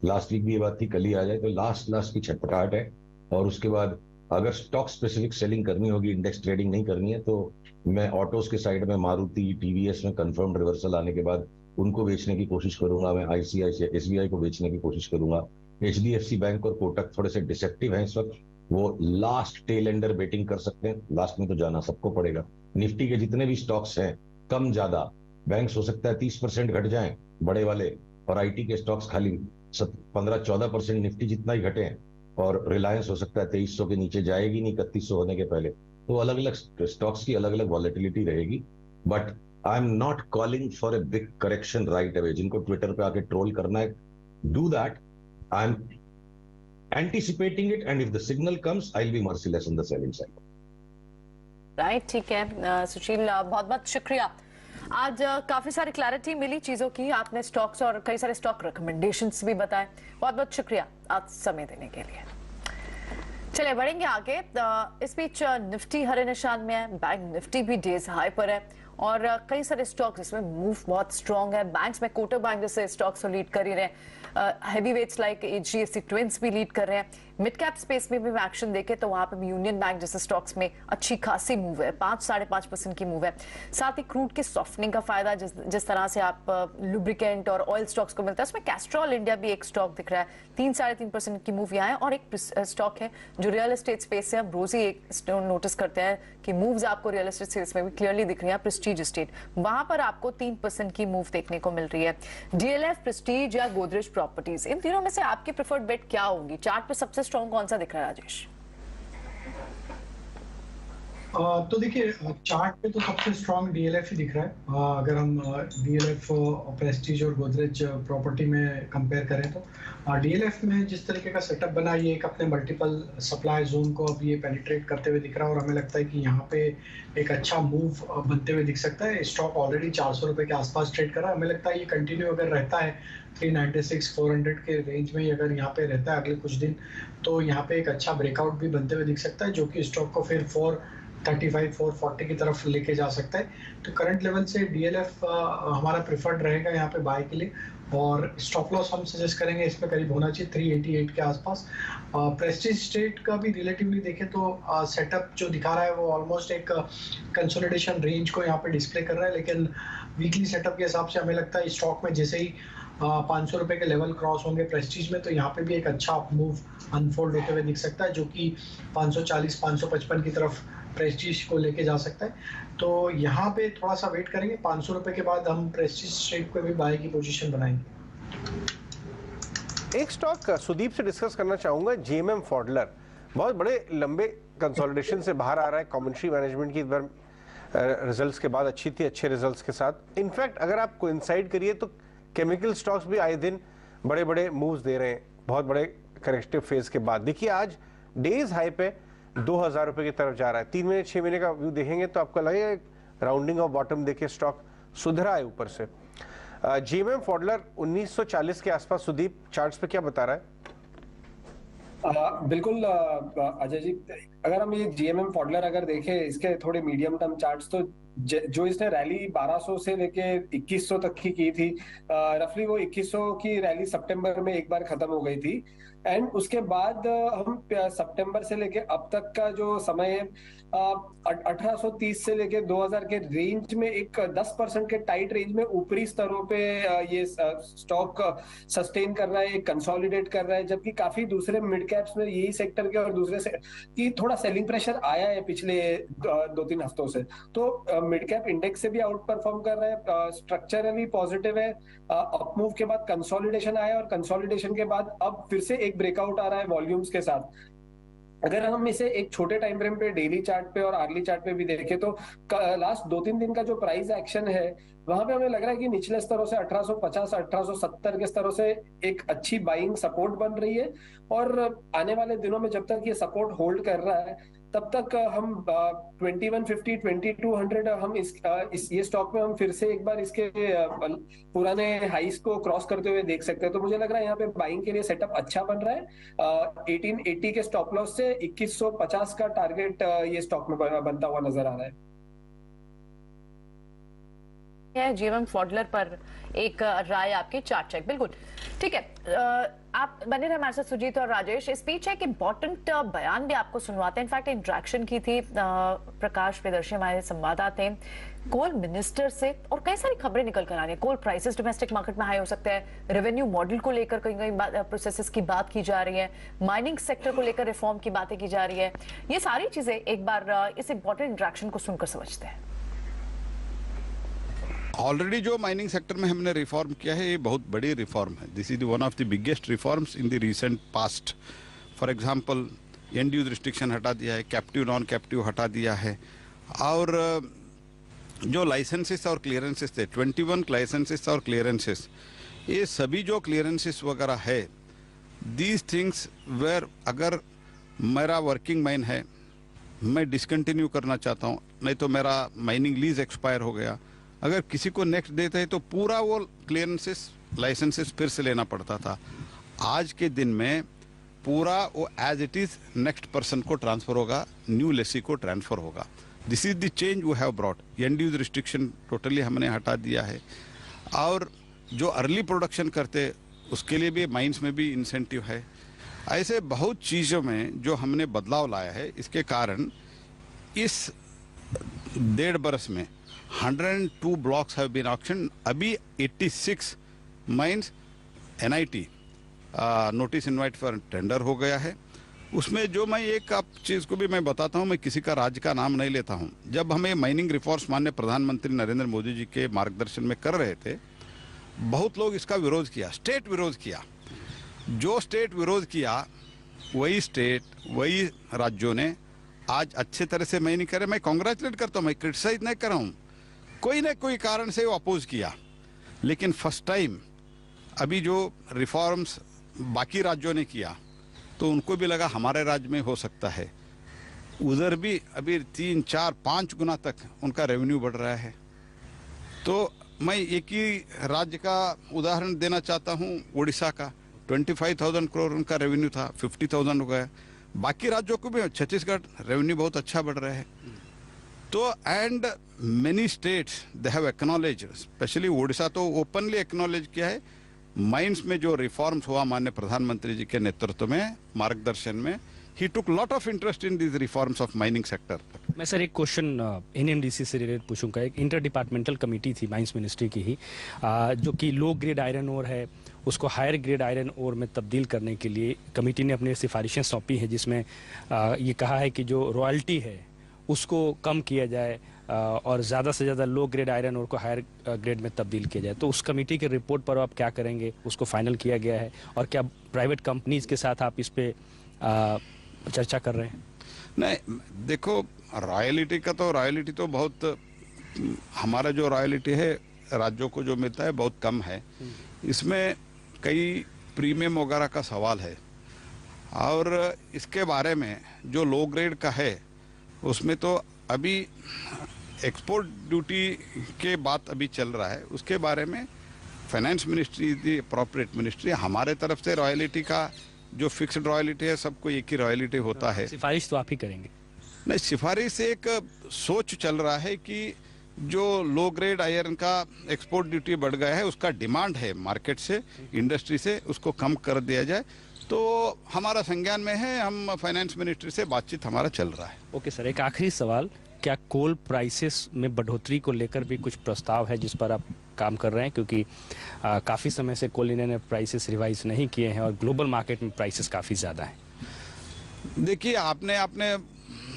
लास्ट वीक भी ये बात थी कल ही आ जाए, तो लास्ट की छटपटाहट है। और उसके बाद अगर स्टॉक स्पेसिफिक सेलिंग करनी होगी, इंडेक्स ट्रेडिंग नहीं करनी है, तो मैं ऑटोस के साइड में मारुति, टीवीएस में कंफर्म्ड रिवर्सल आने के बाद उनको बेचने की कोशिश करूंगा। मैं आईसीआईसीआई, एसबीआई को बेचने की कोशिश करूंगा। एचडीएफसी बैंक और कोटक थोड़े से डिसेप्टिव हैं इस वक्त, वो लास्ट टेल एंडर बेटिंग कर सकते हैं। लास्ट में तो जाना सबको पड़ेगा। निफ्टी के जितने भी स्टॉक्स हैं, कम ज्यादा, बैंक्स हो सकता है 30% घट जाएं बड़े वाले, और आईटी के स्टॉक्स खाली 15-14% निफ्टी जितना ही घटे, और रिलायंस हो सकता है 2300 के नीचे जाएगी नहीं 3100 होने के पहले। तो अलग अलग स्टॉक्स की अलग अलग वॉलेटिलिटी रहेगी। But I am not calling for a big correction right away. जिनको ट्विटर पे आके ट्रोल करना है, do that. I am anticipating it, and if the signal comes I will be merciless on the selling side. Right, ठीक है सुशील, बहुत बहुत शुक्रिया। आज काफी सारी क्लैरिटी मिली चीजों की, आपने स्टॉक्स और कई सारे स्टॉक रिकमेंडेशंस भी बताए। बहुत बहुत शुक्रिया आज समय देने के लिए। चलिए बढ़ेंगे आगे। इस बीच निफ्टी हरे निशान में है, बैंक निफ्टी भी डेज हाई पर है, और कई सारे स्टॉक्स इसमें मूव बहुत स्ट्रांग है। बैंक्स में कोटक बैंक जैसे स्टॉक्स तो लीड कर ही रहे हैं, heavy weights like HDFC twins भी लीड कर रहे हैं। मिड कैप स्पेस में भी एक्शन देखे तो वहां पे भी यूनियन बैंक जैसे स्टॉक्स में अच्छी खासी मूव है, 5-5.5% की मूव है। साथ ही क्रूड के सॉफ्टनिंग का फायदा जिस तरह से आप लुब्रिकेंट और ऑयल स्टॉक्स को मिलता है, उसमें कैस्ट्रॉल इंडिया भी एक स्टॉक दिख रहा है, 3-3.5% की मूव यहाँ है। और एक स्टॉक है जो रियल एस्टेट स्पेस से हम रोज ही एक नोटिस करते हैं कि मूव्स आपको रियल एस्टेट स्पेस में भी क्लियरली दिख रही है। प्रेस्टीज एस्टेट, वहां पर आपको 3% की मूव देखने को मिल रही है। DLF, प्रेस्टीज या गोदरेज प्रॉपर्टीज, इन तीनों में से आपकी प्रेफर्ड बेट क्या होगी? चार्ट पे सबसे स्ट्रॉन्ग कौन सा दिख रहा है राजेश? तो देखिए, चार्ट पे तो सबसे स्ट्रॉन्ग DLF ही दिख रहा है। अगर हम DLF प्रेस्टीज और गोदरेज प्रॉपर्टी में कंपेयर करें तो DLF में जिस तरीके का सेटअप बना, ये एक अपने मल्टीपल सप्लाई जोन को अब ये पेनिट्रेट करते हुए दिख रहा है, और हमें लगता है कि यहाँ पे एक अच्छा मूव बनते हुए दिख सकता है। स्टॉक ऑलरेडी 400 रुपए के आसपास ट्रेड कर रहा है। हमें लगता है ये कंटिन्यू अगर रहता है 396-400 के रेंज में, अगर यहाँ पे रहता है अगले कुछ दिन, तो यहाँ पे एक अच्छा ब्रेकआउट भी बनते हुए दिख सकता है, जो कि स्टॉक को फिर 435-440 की तरफ लेके जा सकता है। तो करंट लेवल से DLF हमारा प्रेफर्ड रहेगा यहाँ पे बाय के लिए, और स्टॉप लॉस हम सजेस्ट करेंगे इसमें करीब होना चाहिए 388 के आसपास। प्रेस्टीज स्टेट का भी रिलेटिवली देखें तो सेटअप जो दिखा रहा है वो ऑलमोस्ट एक कंसोलिडेशन रेंज को यहाँ पे डिस्प्ले कर रहा है, लेकिन वीकली सेटअप के हिसाब से हमें लगता है स्टॉक में जैसे ही 500 रुपए के लेवल क्रॉस होंगे प्रेस्टीज में, तो यहाँ पे भी एक अच्छा मूव अनफोल्ड होते हुए दिख सकता है, जो कि 540-555 की तरफ प्रेस्टीज को लेके जा सकता है। तो यहाँ पे थोड़ा सा वेट करेंगे, 500 रुपए के बाद हम प्रेस्टीज स्टेट को भी बाय की पोजीशन बनाएंगे। एक स्टॉक सुदीप से डिस्कस करना चाहूंगा, GMM फॉडलर, बहुत बड़े लंबे कंसोलिडेशन से बाहर आ रहा है। कमेंट्री मैनेजमेंट की बार रिजल्ट्स के बाद अच्छी थी, अच्छे रिजल्ट्स के साथ। इनफैक्ट अगर आप कोइंसाइड करिए तो केमिकल स्टॉक्स भी आए दिन बड़े बड़े मूव्स दे रहे हैं, बहुत बड़े करेक्टिव फेज के बाद। देखिए आज डेज हाई पे 2000 रुपए की तरफ जा रहा है। 3 महीने 6 महीने का व्यू देखेंगे तो आपको लगेगा राउंडिंग ऑफ बॉटम देखिए स्टॉक सुधरा है ऊपर से। जीएमएम फॉडलर 1940 के आसपास, सुदीप चार्ट्स पे क्या बता रहा है? बिल्कुल अजय जी, अगर हम ये जीएमएम फॉडलर अगर देखें इसके थोड़े मीडियम टर्म चार्ट्स, तो जो इसने रैली 1200 से लेके 2100 तक की थी, रफली वो 2100 की रैली सितंबर में एक बार खत्म हो गई थी। एंड उसके बाद हम सितंबर से लेके अब तक का जो समय है 1830 से लेके 2000 के रेंज में एक 10% के टाइट रेंज में ऊपरी स्तरों पे ये स्टॉक सस्टेन कर रहा है, कंसोलिडेट कर रहा है, जबकि काफी दूसरे मिड कैप्स में यही सेक्टर के और दूसरे से की थोड़ा सेलिंग प्रेशर आया है पिछले 2-3 हफ्तों से। तो मिड कैप इंडेक्स से भी आउट परफॉर्म कर रहा है, स्ट्रक्चरली पॉजिटिव है। अपमूव के बाद कंसोलिडेशन आया और कंसोलिडेशन के बाद अब फिर से एक ब्रेकआउट आ रहा है वॉल्यूम्स के साथ। अगर हम इसे एक छोटे टाइम फ्रेम पे डेली चार्ट पे और आर्ली चार्ट पे भी देखें तो लास्ट 2-3 दिन का जो प्राइस एक्शन है वहां पे हमें लग रहा है कि निचले स्तरों से 1850 1870 के स्तरों से एक अच्छी बाइंग सपोर्ट बन रही है। और आने वाले दिनों में जब तक ये सपोर्ट होल्ड कर रहा है तब तक हम 2150 2200 हम ये स्टॉक में हम फिर से एक बार इसके पुराने हाइस को क्रॉस करते हुए देख सकते हैं। तो मुझे लग रहा है यहाँ पे बाइंग के लिए सेटअप अच्छा बन रहा है। 1880 के स्टॉप लॉस से 2150 का टारगेट ये स्टॉक में बनता हुआ नजर आ रहा है। जीएमएम फॉडलर पर एक राय आपकी, चार्ट चेक बिल्कुल ठीक है। आप बने रहे हमारे साथ सुजीत और राजेश। स्पीच है कि इम्पोर्टेंट बयान भी आपको सुनवाते हैं। इनफैक्ट इंटरेक्शन की थी प्रकाश प्रियदर्शी हमारे संवाददाता हैं कोल मिनिस्टर से, और कई सारी खबरें निकल कर आ रही है। कोल प्राइसेस डोमेस्टिक मार्केट में हाई हो सकता है, रेवेन्यू मॉडल को लेकर कहीं कहीं प्रोसेसेस की बात की जा रही है, माइनिंग सेक्टर को लेकर रिफॉर्म की बातें की जा रही है। ये सारी चीजें एक बार इस इंपॉर्टेंट इंटरेक्शन को सुनकर समझते हैं। ऑलरेडी जो माइनिंग सेक्टर में हमने रिफॉर्म किया है ये बहुत बड़ी रिफॉर्म है। This is one of the biggest reforms in the recent past. For example and use restriction हटा दिया है, कैप्टिव नॉन कैप्टिव हटा दिया है, और जो लाइसेंसेस और क्लियरेंसेस थे 21 लाइसेंसेस और क्लियरेंसेस, ये सभी जो क्लियरेंसेस वगैरह है दीज थिंग्स वेयर अगर मेरा वर्किंग माइन है, मैं डिसकंटिन्यू करना चाहता हूँ, नहीं तो मेरा माइनिंग लीज एक्सपायर हो गया, अगर किसी को नेक्स्ट देते हैं तो पूरा वो क्लियरेंसेस लाइसेंसेस फिर से लेना पड़ता था। आज के दिन में पूरा वो as it is next person को ट्रांसफर होगा, न्यू लेसी को ट्रांसफर होगा। This is the change we have brought. And use restriction totally हमने हटा दिया है, और जो अर्ली प्रोडक्शन करते उसके लिए भी माइंस में भी इंसेंटिव है। ऐसे बहुत चीज़ों में जो हमने बदलाव लाया है, इसके कारण इस 1.5 बरस में 102 blocks have been auctioned। अभी 86 mines NIT notice invite for tender हो गया है। उसमें जो मैं एक आप चीज़ को भी मैं बताता हूँ, मैं किसी का राज्य का नाम नहीं लेता हूँ। जब हमें माइनिंग रिफॉर्म्स माननीय प्रधानमंत्री नरेंद्र मोदी जी के मार्गदर्शन में कर रहे थे, बहुत लोग इसका विरोध किया, स्टेट विरोध किया। जो स्टेट विरोध किया वही स्टेट वही राज्यों ने आज अच्छे तरह से माइनिंग करे। मैं कॉन्ग्रेचुलेट करता हूँ, मैं क्रिटिसाइज नहीं कर रहा हूँ। कोई ना कोई कारण से वो अपोज किया, लेकिन फर्स्ट टाइम अभी जो रिफॉर्म्स बाकी राज्यों ने किया तो उनको भी लगा हमारे राज्य में हो सकता है। उधर भी अभी 3, 4, 5 गुना तक उनका रेवेन्यू बढ़ रहा है। तो मैं एक ही राज्य का उदाहरण देना चाहता हूँ, उड़ीसा का 25,000 करोड़ उनका रेवेन्यू था, 50,000 हो गया। बाकी राज्यों को भी, छत्तीसगढ़ रेवेन्यू बहुत अच्छा बढ़ रहा है। तो and many states they have acknowledge, specially Orissa तो ओपनली एक्नॉलेज किया है माइंस में जो रिफॉर्म्स हुआ माननीय प्रधानमंत्री जी के नेतृत्व में मार्गदर्शन में, he took lot of interest in this reforms of mining sector. मैं सर एक क्वेश्चन एनएमडीसी से रिलेटेड पूछूंगा। एक इंटर डिपार्टमेंटल कमेटी थी माइंस मिनिस्ट्री की ही, जो कि लो ग्रेड आयरन ओर है उसको हायर ग्रेड आयरन ओर में तब्दील करने के लिए कमेटी ने अपनी सिफारिशें सौंपी हैं, जिसमें ये कहा है कि जो रॉयल्टी है उसको कम किया जाए और ज़्यादा से ज़्यादा लो ग्रेड आयरन ओर को हायर ग्रेड में तब्दील किया जाए। तो उस कमेटी के रिपोर्ट पर आप क्या करेंगे? उसको फाइनल किया गया है और क्या प्राइवेट कंपनीज के साथ आप इस पे चर्चा कर रहे हैं? नहीं, देखो रॉयल्टी का तो रॉयल्टी तो बहुत, हमारा जो रॉयल्टी है राज्यों को जो मिलता है बहुत कम है। इसमें कई प्रीमियम वगैरह का सवाल है। और इसके बारे में जो लो ग्रेड का है उसमें तो अभी एक्सपोर्ट ड्यूटी के बात अभी चल रहा है, उसके बारे में finance ministry the appropriate ministry, हमारे तरफ से रॉयल्टी का जो फिक्स्ड रॉयल्टी है सबको एक ही रॉयल्टी होता है। सिफारिश तो आप ही करेंगे? नहीं, सिफारिश एक सोच चल रहा है कि जो लो ग्रेड आयरन का एक्सपोर्ट ड्यूटी बढ़ गया है उसका डिमांड है मार्केट से, इंडस्ट्री से, उसको कम कर दिया जाए। तो हमारा संज्ञान में है, हम फाइनेंस मिनिस्ट्री से बातचीत हमारा चल रहा है। ओके सर, एक आखिरी सवाल, क्या कोल प्राइसेस में बढ़ोतरी को लेकर भी कुछ प्रस्ताव है जिस पर आप काम कर रहे हैं? क्योंकि काफ़ी समय से कोल इंडिया ने प्राइसेस रिवाइज नहीं किए हैं और ग्लोबल मार्केट में प्राइसेस काफ़ी ज़्यादा हैं। देखिए, आपने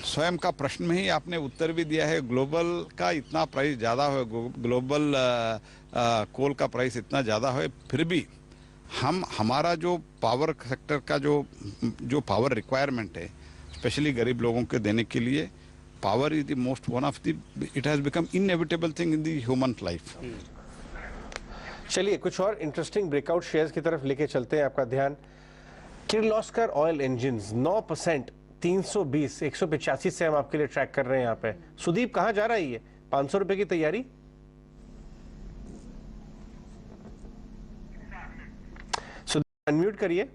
स्वयं का प्रश्न में ही आपने उत्तर भी दिया है, ग्लोबल का इतना प्राइस ज़्यादा है, ग्लोबल कोल का प्राइस इतना ज़्यादा है, फिर भी हमारा जो पावर सेक्टर का जो पावर रिक्वायरमेंट है, स्पेशली गरीब लोगों के देने के लिए, power is the most one of the, it has become inevitable thing in the human life. चलिए कुछ और इंटरेस्टिंग ब्रेकआउट शेयर्स की तरफ लेके चलते हैं आपका ध्यान। किर्लोस्कर ऑयल इंजिन्स 9%, 320, 185 से हम आपके लिए ट्रैक कर रहे हैं यहाँ पे। सुदीप कहाँ जा रही है? 500 रुपए की तैयारी। सुदीप अनम्यूट करिए।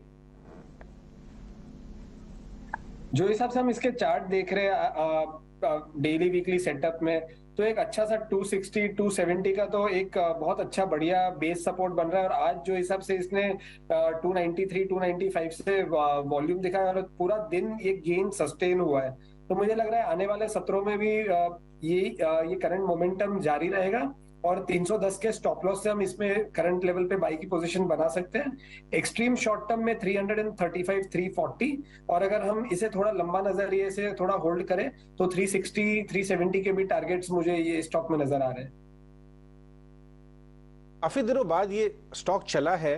जो हिसाब से हम इसके चार्ट देख रहे हैं डेली वीकली सेटअप में, तो एक अच्छा सा 260 270 का तो एक बहुत अच्छा बढ़िया बेस सपोर्ट बन रहा है। और आज जो हिसाब से इसने 293 295 से वॉल्यूम दिखाया और पूरा दिन ये गेन सस्टेन हुआ है, तो मुझे लग रहा है आने वाले सत्रों में भी ये करंट मोमेंटम जारी रहेगा और 310 के स्टॉप लॉस से हम इसमें करंट लेवल पे बाई की पोजीशन बना सकते हैं। एक्सट्रीम शॉर्ट टर्म में 335 340, और अगर हम इसे थोड़ा लंबा नजरिए से थोड़ा होल्ड करें तो 360 370 के भी टारगेट्स मुझे ये स्टॉक में नजर आ रहे हैं। काफी दिनों बाद ये स्टॉक चला है।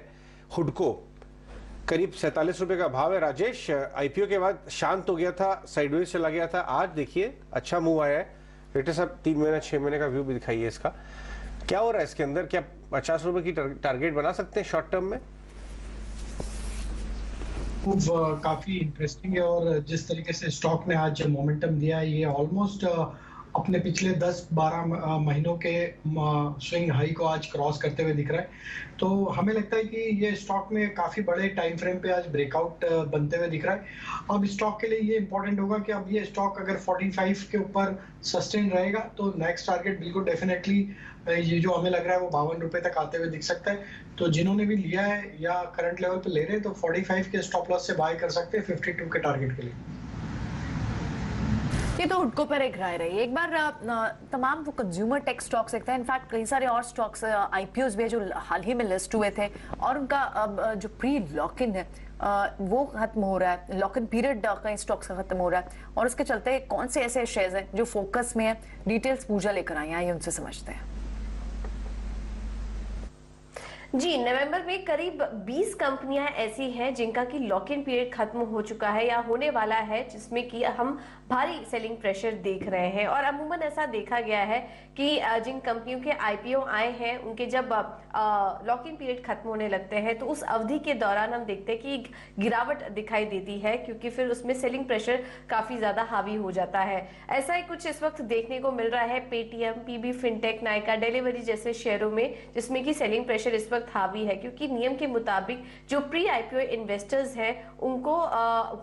हुडको करीब 47 रुपए का भाव है। राजेश, आईपीओ के बाद शांत हो गया था, साइडवेज चला गया था, आज देखिए अच्छा मूव आया है। रेटे साहब 3 महीना 6 महीने का व्यू भी दिखाइए इसका, क्या हो रहा है इसके अंदर? क्या 50 रुपए की टारगेट बना सकते हैं शॉर्ट टर्म में? काफी इंटरेस्टिंग है, और जिस तरीके से स्टॉक ने आज मोमेंटम दिया है, ये ऑलमोस्ट अपने पिछले 10-12 महीनों के स्विंग हाई को आज क्रॉस करते हुए दिख रहा है। तो हमें लगता है कि ये स्टॉक में काफी बड़े टाइम फ्रेम पे आज ब्रेकआउट बनते हुए दिख रहा है। अब स्टॉक के लिए ये इंपॉर्टेंट होगा कि अब ये स्टॉक अगर 45 के ऊपर सस्टेन रहेगा तो नेक्स्ट टारगेट बिल्कुल डेफिनेटली ये जो हमें लग रहा है वो 52 रुपए तक आते हुए दिख सकता है। तो जिन्होंने भी लिया है या करंट लेवल पे ले रहे हैं तो 45 के स्टॉप लॉस से बाय कर सकते हैं 52 के टारगेट के लिए। ये तो हुडको पर एक राय रही। एक बार तमाम वो कंज्यूमर टेक स्टॉक्स देखते हैं, इनफैक्ट कई सारे और स्टॉक्स आईपीओज भी है जो हाल ही में लिस्ट हुए थे, और उनका अब जो प्री लॉक इन है वो खत्म हो रहा है, लॉक इन पीरियड कई स्टॉक्स का खत्म हो रहा है, और इसके चलते कौन से ऐसे शेयर्स हैं जो फोकस में है? डिटेल्स पूजा लेकर आई हैं, उनसे समझते हैं। जी, नवंबर में करीब 20 कंपनियां ऐसी हैं जिनका कि लॉक इन पीरियड खत्म हो चुका है या होने वाला है, जिसमें कि हम भारी सेलिंग प्रेशर देख रहे हैं। और अमूमन ऐसा देखा गया है कि जिन कंपनियों के आईपीओ आए हैं उनके जब लॉक इन पीरियड खत्म होने लगते हैं तो उस अवधि के दौरान हम देखते हैं कि गिरावट दिखाई देती है, क्योंकि फिर उसमें सेलिंग प्रेशर काफी ज्यादा हावी हो जाता है। ऐसा ही कुछ इस वक्त देखने को मिल रहा है Paytm, PB fintech, Nykaa, Delhivery जैसे शेयरों में, जिसमें कि सेलिंग प्रेशर इस वक्त हावी है, क्योंकि नियम के मुताबिक जो प्री आईपीओ इन्वेस्टर्स हैं उनको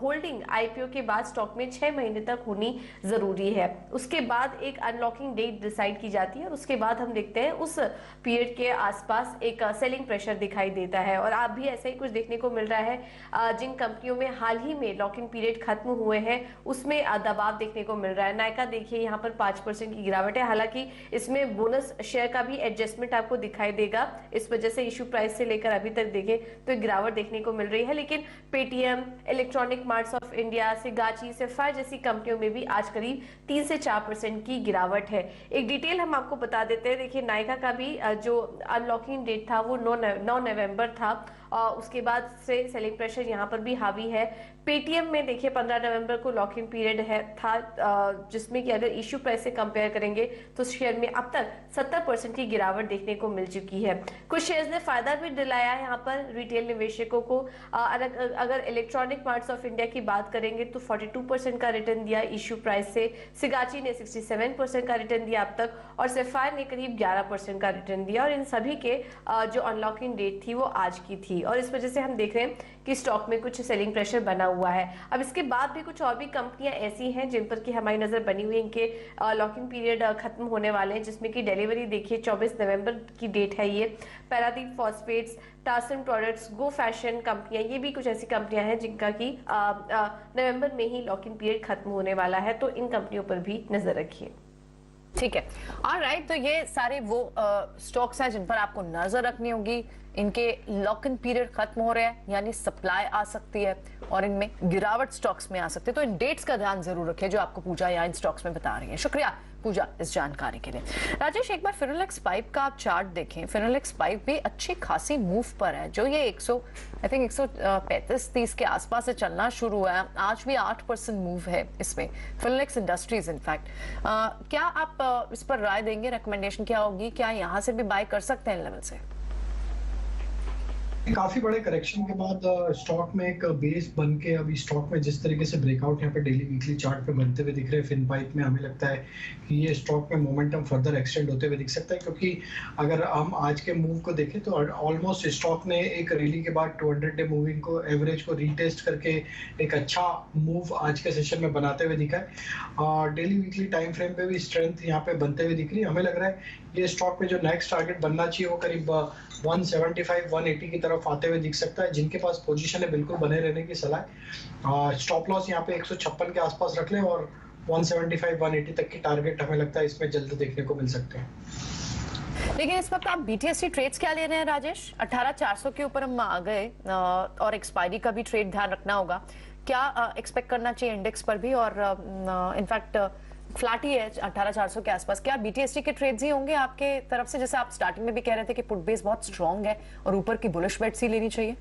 होल्डिंग आईपीओ के बाद स्टॉक में 6 महीने तक होनी जरूरी है। उसके बाद एक अनलॉकिंग डेट डिसाइड की जाती है और उसके बाद हम देखते हैं उस पीरियड के आसपास एक सेलिंग प्रेशर दिखाई देता है। और आप भी ऐसा ही कुछ देखने को मिल रहा है। जिन कंपनियों में हाल ही में लॉक इन पीरियड खत्म हुए हैं उसमें दबाव देखने को मिल रहा है। नायका देखिए यहाँ पर 5% की गिरावट है, हालांकि इसमें बोनस शेयर का भी एडजस्टमेंट आपको दिखाई देगा, इस वजह से इशू प्राइस से लेकर अभी तक देखें तो गिरावट देखने को मिल रही है। लेकिन Paytm, electronic marts of India, Sigachi, sapphire जैसी कंपनियों में भी आज करीब 3 से 4% की गिरावट है। एक डिटेल हम आपको बता देते हैं। देखिए, नायका का भी जो अनलॉकिंग डेट था वो 9 नवंबर था उसके बाद से सेलिंग प्रेशर यहाँ पर भी हावी है। पेटीएम में देखिए 15 नवंबर को लॉक इन पीरियड था जिसमें कि अगर इश्यू प्राइस से कंपेयर करेंगे तो शेयर में अब तक 70% की गिरावट देखने को मिल चुकी है। कुछ शेयर्स ने फायदा भी दिलाया है यहाँ पर रिटेल निवेशकों को। अगर इलेक्ट्रॉनिक मार्ट्स ऑफ इंडिया की बात करेंगे तो 42% का रिटर्न दिया इश्यू प्राइस से, सिगाची ने 67% का रिटर्न दिया अब तक, और सेफायर ने करीब 11% का रिटर्न दिया, और इन सभी के जो अनलॉकिंग डेट थी वो आज की थी, और इस वजह से हम देख रहे हैं कि स्टॉक में कुछ सेलिंग प्रेशर बना हुआ है। अब इसके बाद भी कुछ और भी कंपनियां ऐसी हैं जिन पर की हमारी नजर बनी हुई है, इनके लॉकिंग पीरियड खत्म होने वाले हैं, जिसमें कि डिलीवरी देखिए 24 नवंबर की डेट है। ये पैरादीप फॉस्फेट्स, टासन प्रोडक्ट्स, गो फैशन कंपनियां, ये भी कुछ ऐसी कंपनियां हैं जिनका कि नवंबर में ही लॉक इन पीरियड खत्म होने वाला है, तो इन कंपनियों पर भी नजर रखिए। ठीक है, ऑलराइट, तो ये सारे वो स्टॉक्स हैं जिन पर आपको नजर रखनी होगी। इनके लॉक इन पीरियड खत्म हो रहा है, यानी सप्लाई आ सकती है और इनमें गिरावट स्टॉक्स में आ सकती है, तो इन डेट्स का ध्यान जरूर रखिए जो आपको पूजा या इन स्टॉक्स में बता रही है। शुक्रिया पूजा इस जानकारी के लिए। राजेश, एक बार फिनोलेक्स पाइप का आप चार्ट देखें। फिनोलेक्स पाइप भी अच्छी खासी मूव पर है, जो ये 135-30 के आसपास से चलना शुरू हुआ है। आज भी 8% मूव है इसमें, फिनोलेक्स इंडस्ट्रीज इनफैक्ट। क्या आप इस पर राय देंगे? रिकमेंडेशन क्या होगी? क्या यहाँ से भी बाय कर सकते हैं इन लेवल से? काफी बड़े करेक्शन के बाद स्टॉक में एक बेस बन के अभी स्टॉक में जिस तरीके से ब्रेकआउट यहाँ पे डेली वीकली चार्ट पे बनते हुए दिख रहे हैं फिनपाइप में, हमें लगता है कि ये स्टॉक में मोमेंटम फर्दर एक्सटेंड होते हुए दिख सकता है, क्योंकि अगर हम आज के मूव को देखें तो ऑलमोस्ट स्टॉक ने एक रैली के बाद 200 डे मूविंग को एवरेज को रीटेस्ट करके एक अच्छा मूव आज के सेशन में बनाते हुए दिखा है। डेली वीकली टाइम फ्रेम पे भी स्ट्रेंथ यहाँ पे बनते हुए दिख रही है। हमें लग रहा है ये स्टॉक में जो नेक्स्ट टारगेट बनना चाहिए वो करीब 175-180 की तरफ आते हुए दिख सकता है। जिनके पास पोजीशन है बिल्कुल बने रहने की सलाह है। स्टॉप लॉस यहाँ पे 156 के आसपास रख लें और 175-180 तक की टारगेट हमें लगता है इसमें जल्द देखने को मिल सकते हैं। लेकिन इस वक्त आप बीटीएससी ट्रेड्स क्या ले रहे हैं राजेश? 18,400 के ऊपर हम आ गए और एक्सपायरी का भी ट्रेड ध्यान रखना होगा। क्या एक्सपेक्ट करना चाहिए इंडेक्स पर भी? और इनफैक्ट फ्लैट ही है 18,400 के आसपास। क्या बीटीएसटी के ट्रेड्स ही होंगे आपके तरफ से? जैसे आप स्टार्टिंग में भी कह रहे थे कि पुट बेस बहुत स्ट्रांग है और ऊपर की बुलिश बेट्स ही लेनी चाहिए।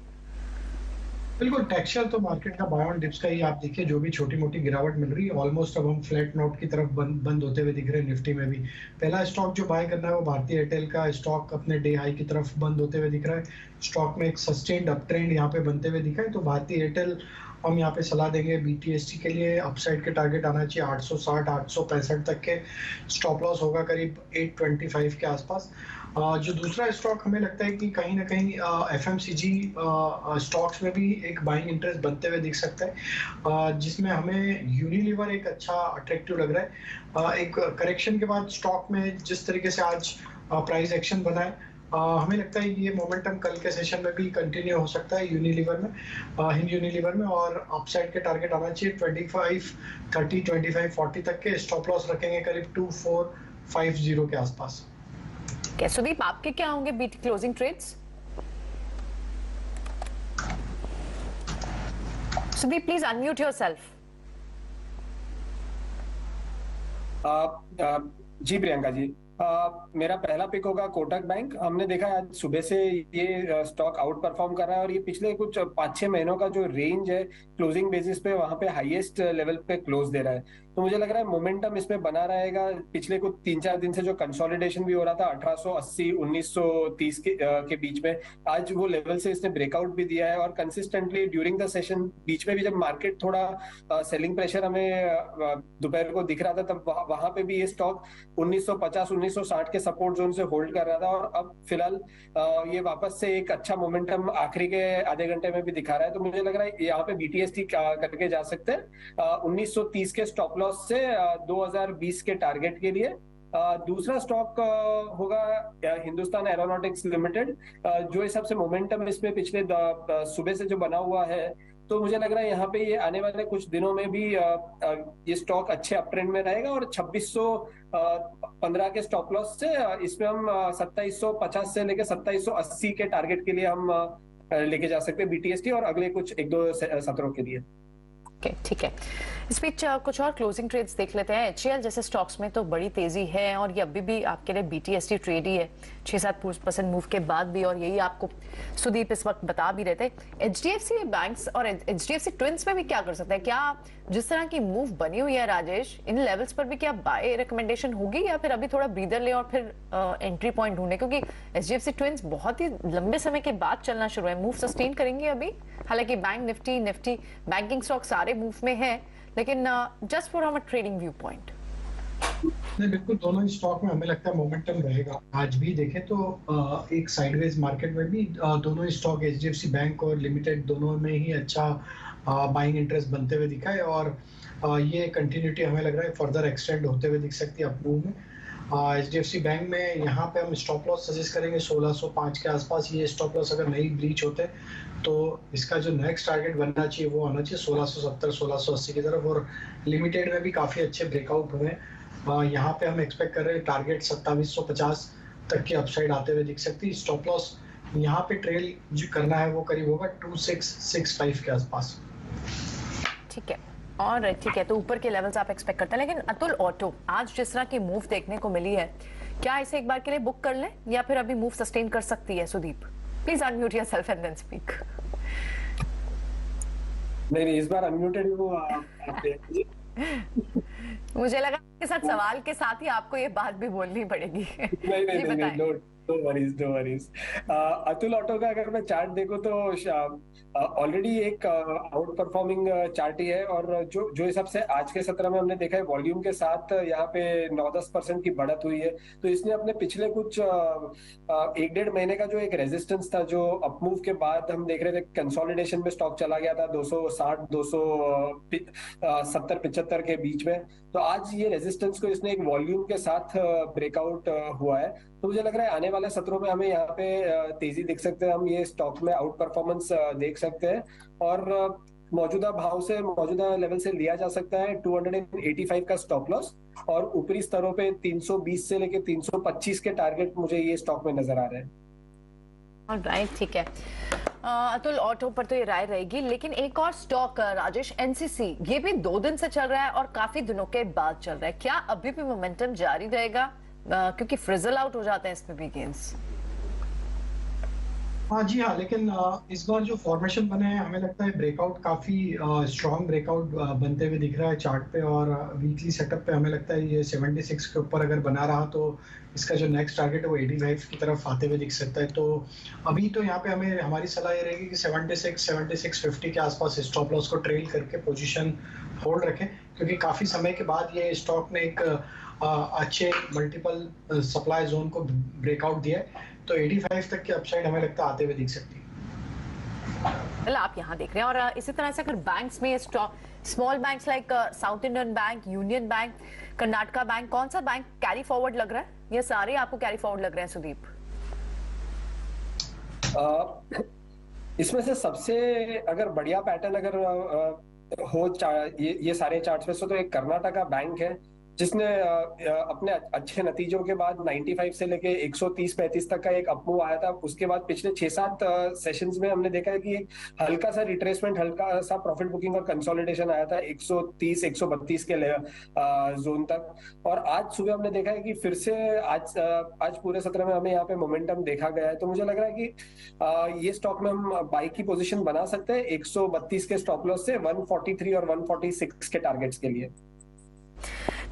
बिल्कुल, टेक्सचर तो मार्केट का बाय ऑन डिप्स का ही आप देखिए, जो भी छोटी मोटी गिरावट मिल रही है ऑलमोस्ट अब हम फ्लैट नोट की तरफ बंद होते हुए दिख रहे हैं। निफ्टी में भी पहला स्टॉक जो बाय करना है वो भारतीय एयरटेल का स्टॉक अपने डे हाई की तरफ बंद होते हुए दिख रहा है। स्टॉक में एक सस्टेन्ड अप ट्रेंड यहाँ पे बनते हुए दिखा है, तो भारतीय एयरटेल हम यहाँ पे सलाह देंगे। बीटीएसटी के लिए अपसाइड के टारगेट आना चाहिए 860-865 तक के। स्टॉप लॉस होगा करीब 825 के आसपास। जो दूसरा स्टॉक हमें लगता है कि कहीं ना कहीं एफएमसीजी स्टॉक्स में भी एक बाइंग इंटरेस्ट बनते हुए दिख सकता है, जिसमें हमें यूनिलीवर एक अच्छा अट्रैक्टिव लग रहा है। एक करेक्शन के बाद स्टॉक में जिस तरीके से आज प्राइस एक्शन बना है, हमें लगता है ये मोमेंटम कल के सेशन में भी कंटिन्यू हो सकता है यूनिलीवर में, हिंद यूनिलीवर में। और अपसाइड के टारगेट आना चाहिए 25-30, 25-40 तक के। स्टॉप लॉस रखेंगे करीब 2450 के आसपास। क्या सुदीप, आपके क्या होंगे BT closing trades? Sudeep please unmute yourself. जी प्रियंका जी, मेरा पहला पिक होगा कोटक बैंक। हमने देखा आज सुबह से ये स्टॉक आउट परफॉर्म कर रहा है और ये पिछले कुछ 5-6 महीनों का जो रेंज है क्लोजिंग बेसिस पे वहां पे हाईएस्ट लेवल पे क्लोज दे रहा है। तो मुझे लग रहा है मोमेंटम इसमें बना रहेगा। पिछले कुछ 3-4 दिन से जो कंसोलिडेशन भी हो रहा था 1880 1930 के बीच में, आज वो लेवल से इसने ब्रेकआउट भी दिया है और कंसिस्टेंटली ड्यूरिंग द सेशन बीच में भी जब मार्केट थोड़ा सेलिंग प्रेशर हमें दोपहर को दिख रहा था तब वहां पे भी ये स्टॉक 1950-1960 के सपोर्ट जोन से होल्ड कर रहा था और अब फिलहाल ये वापस से एक अच्छा मोमेंटम आखिरी के आधे घंटे में भी दिखा रहा है। तो मुझे लग रहा है यहाँ पे बीटीएसटी करके जा सकते हैं 1930 के स्टॉप लॉस से 2020 के टारगेट के लिए। दूसरा स्टॉक होगा हिंदुस्तान एरोनॉटिक्स लिमिटेड, जो इस सबसे मोमेंटम इसमें पिछले सुबह से जो बना हुआ है, तो मुझे लग रहा है यहाँ पे ये आने वाले कुछ दिनों में भी ये स्टॉक अच्छे अप ट्रेंड में रहेगा और 2615 के स्टॉप लॉस से इसमें हम 2750 से लेकर 2780 के टारगेट के लिए हम लेके जा सकते हैं बीटीएसटी और अगले कुछ 1-2 सत्रों के लिए। ठीक है, इस बीच कुछ और क्लोजिंग ट्रेड्स देख लेते हैं। एचएएल जैसे स्टॉक्स में तो बड़ी तेजी है और ये अभी भी आपके लिए बीटीएसटी ट्रेड ही है। 6-7% मूव के बाद भी, और यही आपको सुदीप इस वक्त बता भी रहे थे। HDFC बैंक्स और HDFC ट्विंस में भी क्या कर सकते हैं? क्या जिस तरह की मूव बनी हुई है राजेश, इन लेवल्स पर भी क्या बाय रिकमेंडेशन होगी, या फिर अभी थोड़ा ब्रीदर ले और फिर एंट्री पॉइंट ढूंढे? क्योंकि HDFC ट्विंस बहुत ही लंबे समय के बाद चलना शुरू है। मूव सस्टेन करेंगे अभी? हालांकि बैंक निफ्टी बैंकिंग स्टॉक सारे मूव में है, लेकिन जस्ट फॉर हम ट्रेडिंग व्यू पॉइंट। नहीं, बिल्कुल दोनों ही स्टॉक में हमें लगता है मोमेंटम रहेगा। आज भी देखें तो एक साइडवेज मार्केट में भी दोनों ही स्टॉक HDFC बैंक और लिमिटेड दोनों में ही अच्छा बाइंग इंटरेस्ट बनते हुए दिखा है, और ये कंटिन्यूटी हमें लग रहा है फर्दर एक्सटेंड होते हुए दिख सकती है अप मूव में। HDFC बैंक में यहाँ पे हम स्टॉप लॉस सजेस्ट करेंगे 1605 के आसपास। ये स्टॉप लॉस अगर नहीं ब्रीच होते तो इसका जो नेक्स्ट टारगेट बनना चाहिए वो आना चाहिए 1670 1680 की तरफ। और लिमिटेड में भी काफी अच्छे ब्रेकआउट हुए, यहाँ पे हम एक्सपेक्ट कर रहे हैं टारगेट 2750 तक की अपसाइड आते हुए दिख सकती है। स्टॉप लॉस यहाँ पे ट्रेल जो करना है वो करीब होगा 2665 के आसपास। ठीक है, और ठीक है, तो ऊपर के लेवल्स आप एक्सपेक्ट करते हैं। लेकिन अतुल ऑटो आज जिस तरह की मूव देखने को मिली है, क्या इसे एक बार के लिए बुक कर लें या फिर अभी मूव सस्टेन कर सकती है? Sudeep please unmute yourself and then speak. नहीं, इस बार अनम्यूटेड हूं। मुझे लगा के साथ सवाल के साथ ही आपको ये बात भी बोलनी पड़ेगी। नहीं, नो वरीज। अतुल ऑटो का अगर मैं चार्ट देखूं तो ऑलरेडी एक आउट परफॉर्मिंग चार्ट ही है, और जो हिसाब से आज के सत्र में हमने देखा है वॉल्यूम के साथ यहाँ पे 9-10% की बढ़त हुई है। तो इसने अपने पिछले कुछ 1-1.5 महीने का जो एक रेजिस्टेंस था, जो अपमूव के बाद हम देख रहे थे कंसोलिडेशन में स्टॉक चला गया था 260 270 75 के बीच में, तो आज ये रेजिस्टेंस को इसने एक वॉल्यूम के साथ ब्रेकआउट हुआ है। तो मुझे लग रहा है आने वाले सत्रों में हमें यहाँ पे तेजी दिख सकते हैं, हम ये स्टॉक में आउट परफॉर्मेंस देख सकते हैं, और मौजूदा भाव से मौजूदा लेवल से लिया जा सकता है 285 का स्टॉप लॉस, और ऊपरी स्तरों पे 320 से लेके 325 के टारगेट मुझे ये स्टॉक में नजर आ रहे हैं। ऑलराइट, ठीक है। अतुल ऑटो पर तो ये राय रहेगी, लेकिन एक और स्टॉक राजेश NCC, ये भी 2 दिन से चल रहा है और काफी दिनों के बाद चल रहा है। क्या अभी भी मोमेंटम जारी रहेगा? क्योंकि फ्रिजल आउट हो जाते हैं इसमें भी गेंस। हाँ जी हाँ, लेकिन इस बार जो फॉर्मेशन बने हैं हमें लगता है ब्रेकआउट काफी स्ट्रॉन्ग ब्रेकआउट बनते हुए दिख रहा है चार्ट पे, और वीकली सेटअप पे हमें लगता है ये 76 के ऊपर अगर बना रहा तो इसका जो नेक्स्ट टारगेट है वो 85 की तरफ आते हुए दिख सकता है। तो अभी तो यहाँ पे हमें हमारी सलाह ये रहेगी कि 76-7650 के आसपास स्टॉप लॉस को ट्रेल करके पोजीशन होल्ड रखें, क्योंकि काफी समय के बाद ये स्टॉक ने एक अच्छे मल्टीपल सप्लाई जोन को ब्रेकआउट दिया है, तो 85 तक की अपसाइड हमें लगता है आते हुए दिख सकती है। आप यहाँ देख रहे हैं, और इसी तरह से अगर बैंक्स में stock, small banks like south Indian bank, union bank, Karnataka bank, कौन सा बैंक कैरी फॉरवर्ड लग रहा है? ये सारे आपको कैरी फॉरवर्ड लग रहे हैं सुदीप? इसमें से सबसे अगर बढ़िया पैटर्न अगर हो ये सारे चार्ट्स में से, तो एक कर्नाटका बैंक है जिसने अपने अच्छे नतीजों के बाद 95 से लेके 130-35 तक का एक अपमूव आया था। उसके बाद पिछले 6-7 सेशंस में हमने देखा है कि एक हल्का सा रिट्रेसमेंट, हल्का सा प्रॉफिट बुकिंग और कंसोलिडेशन आया था 130-132 के जोन तक, और आज सुबह हमने देखा है कि फिर से आज पूरे सत्र में हमें यहाँ पे मोमेंटम देखा गया है। तो मुझे लग रहा है कि ये स्टॉक में हम बाई की पोजिशन बना सकते हैं 132 के स्टॉप लॉस से 143 और 146 के टारगेट्स के लिए।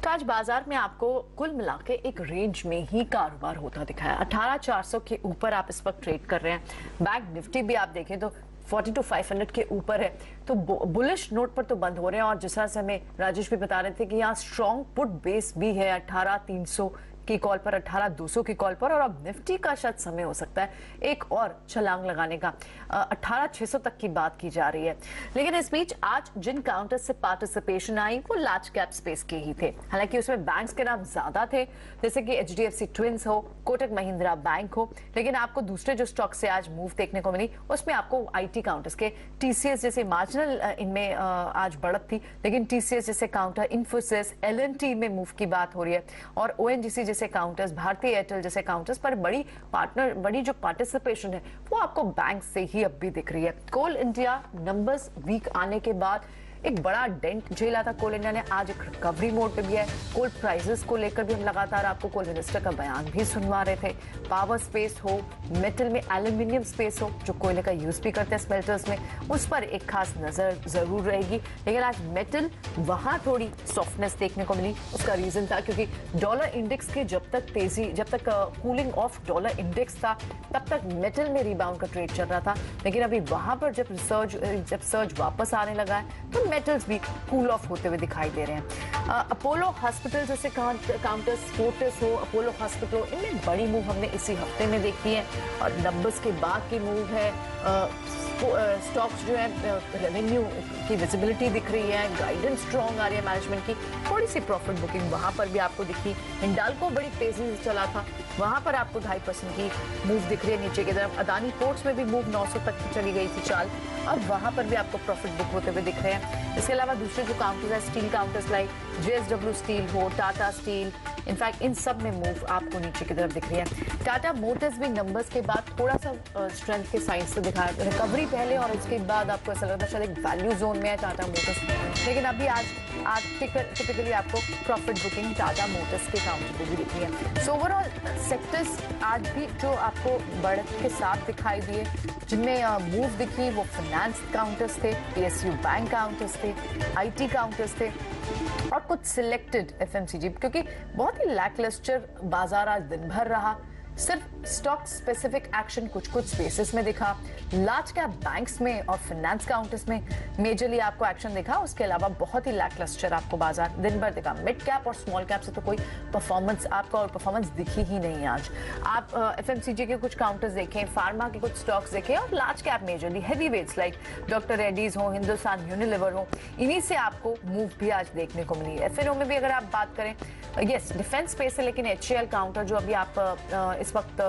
तो आज बाजार में आपको कुल मिला के एक रेंज में ही कारोबार होता दिखाया। 18,400 के ऊपर आप इस वक्त ट्रेड कर रहे हैं। बैंक निफ्टी भी आप देखें तो 42,500 के ऊपर है, तो बुलिश नोट पर तो बंद हो रहे हैं। और जिस तरह से हमें राजेश भी बता रहे थे कि यहाँ स्ट्रॉन्ग पुट बेस भी है 18,300 की कॉल पर, 18,200 की कॉल पर, और अब निफ्टी का शायद समय हो सकता है एक और छलांग लगाने का। 18,600 तक की बात की जा रही है। लेकिन इस बीच आज जिन काउंटर से पार्टिसिपेशन आई वो लार्ज कैप स्पेस के ही थे। हालांकि उसमें बैंक्स के नाम ज्यादा थे, जैसे कि HDFC ट्विंस हो, कोटक महिंद्रा बैंक हो, लेकिन आपको दूसरे जो स्टॉक से आज मूव देखने को मिली उसमें आपको IT काउंटर्स के TCS जैसे मार्जिनल इनमें आज बढ़त थी, लेकिन TCS जैसे काउंटर, इन्फोसिस, L&T में मूव की बात हो रही है, और ONGC जैसे काउंटर्स, भारतीय एयरटेल जैसे काउंटर्स पर बड़ी जो पार्टिसिपेशन है वो आपको बैंक से ही अब भी दिख रही है। कोल इंडिया नंबर्स वीक आने के बाद एक बड़ा डेंट झेला था कोल इंडिया ने, आज एक रिकवरी मोड पे भी है। कोल प्राइसेस को लेकर भी हम लगातार आपको कोल मिनिस्टर का बयान भी सुनवा रहे थे। पावर स्पेस हो, मेटल में एल्यूमिनियम स्पेस हो, जो कोयले का यूज भी करते हैं स्मेल्टर्स में, उस पर एक खास नजर जरूर रहेगी। लेकिन आज मेटल वहां थोड़ी सॉफ्टनेस देखने को मिली। उसका रीजन था क्योंकि डॉलर इंडेक्स के जब तक कूलिंग ऑफ डॉलर इंडेक्स था, तब तक मेटल में रिबाउंड का ट्रेड चल रहा था। लेकिन अभी वहां पर जब सर्ज वापस आने लगा है तो मेटल्स भी कूल ऑफ होते हुए दिखाई दे रहे हैं। अपोलो हॉस्पिटल जैसे काउंटर्स, फोर्टिस हो, अपोलो हॉस्पिटल, इनमें बड़ी मूव हमने इसी हफ्ते में देखी है और नंबर्स के बाद की मूव है। स्टॉक्स जो है रेवेन्यू की विजिबिलिटी दिख रही है, गाइडेंस स्ट्रॉन्ग आ रही है मैनेजमेंट की, थोड़ी सी प्रॉफिट बुकिंग वहां पर भी आपको दिखी। हिंडाल्को बड़ी तेजी से चला था, वहां पर आपको 2.5% की मूव दिख रही है नीचे की तरफ। अदानी पोर्ट्स में भी मूव 900 तक चली गई थी चाल, अब वहां पर भी आपको प्रॉफिट बुक होते हुए दिख रहे हैं। इसके अलावा दूसरे जो काउंटर्स है, steel counters like JSW steel हो, टाटा स्टील, इनफैक्ट इन सब में मूव आपको नीचे की तरफ दिख रही है। टाटा मोटर्स भी नंबर्स के बाद थोड़ा सा स्ट्रेंथ के साइंस से दिखा, रिकवरी पहले और उसके बाद आपको ऐसा लगता है शायद एक वैल्यू जोन में है टाटा मोटर्स, लेकिन अभी आज टिपिकली आपको प्रॉफिट बुकिंग टाटा मोटर्स के काउंटर पे भी दिख रही है। सो ओवरऑल सेक्टर्स आज भी जो आपको बढ़त के साथ दिखाई दिए, जिनमें मूव दिखी वो फाइनेंस काउंटर्स थे, PSU बैंक काउंटर्स थे, IT काउंटर्स थे और कुछ सिलेक्टेड FMCG, क्योंकि बहुत ही लैकलस्टर बाजार आज दिन भर रहा। सिर्फ स्टॉक स्पेसिफिक एक्शन कुछ स्पेसेस में दिखा, लार्ज कैप बैंक्स में और फाइनेंस काउंटर्स में मेजरली आपको एक्शन दिखा। उसके अलावा बहुत ही लैकलस्टर आपको बाजार दिन भर दिखा। मिड कैप और स्मॉल कैप से तो कोई परफॉर्मेंस दिखी ही नहीं आज। आप FMCG के कुछ काउंटर्स देखें, फार्मा के कुछ स्टॉक्स देखें और large cap majorly heavy weights like doctor Reddy's हो, हिंदुस्तान यूनिलीवर हो, इन्हीं से आपको मूव भी आज देखने को मिली। FNO में भी अगर आप बात करें, यस डिफेंस स्पेस है, लेकिन HCL काउंटर जो अभी आप इस वक्त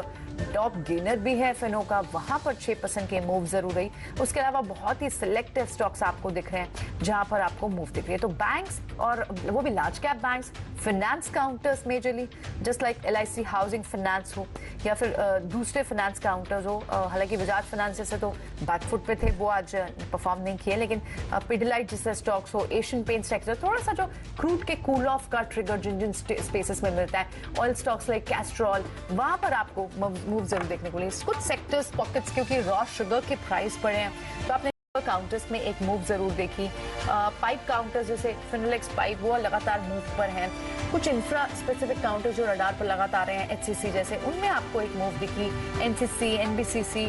टॉप गेनर भी है FNO का, वहां पर 6% के मूव जरूर रही। उसके अलावा बहुत ही सिलेक्टिव स्टॉक्स आपको दिख रहे हैं जहां पर आपको मूव दिख रही है। तो बैंक्स और वो भी large cap banks, finance counters majorly just like LIC housing finance हो या फिर दूसरे फाइनेंस काउंटर्स हो, हालांकि बजाज फाइनेंस जैसे तो बैकफुट पे थे, वो आज परफॉर्म नहीं किए, लेकिन पिडिलाइट जैसे स्टॉक्स हो, एशियन पेंट्स सेक्टर, थोड़ा सा जो क्रूड के कूल ऑफ का ट्रिगर जिन जिन स्पेसेस में मिलता है, ऑयल स्टॉक्स लाइक कैस्ट्रॉल, वहां पर आपको मूव जरूर देखने को मिली। कुछ सेक्टर्स पॉकेट्स, क्योंकि रॉ शुगर के प्राइस बढ़े हैं तो आपने काउंटर्स में एक मूव जरूर देखी। पाइप काउंटर्स जैसे फिनोलेक्स पाइप वो लगातार मूव पर हैं। कुछ इंफ्रा स्पेसिफिक काउंटर्स जो रडार पर लगातार रहे हैं, HCC जैसे, उनमें आपको एक मूव दिखी। NCC, NBCC,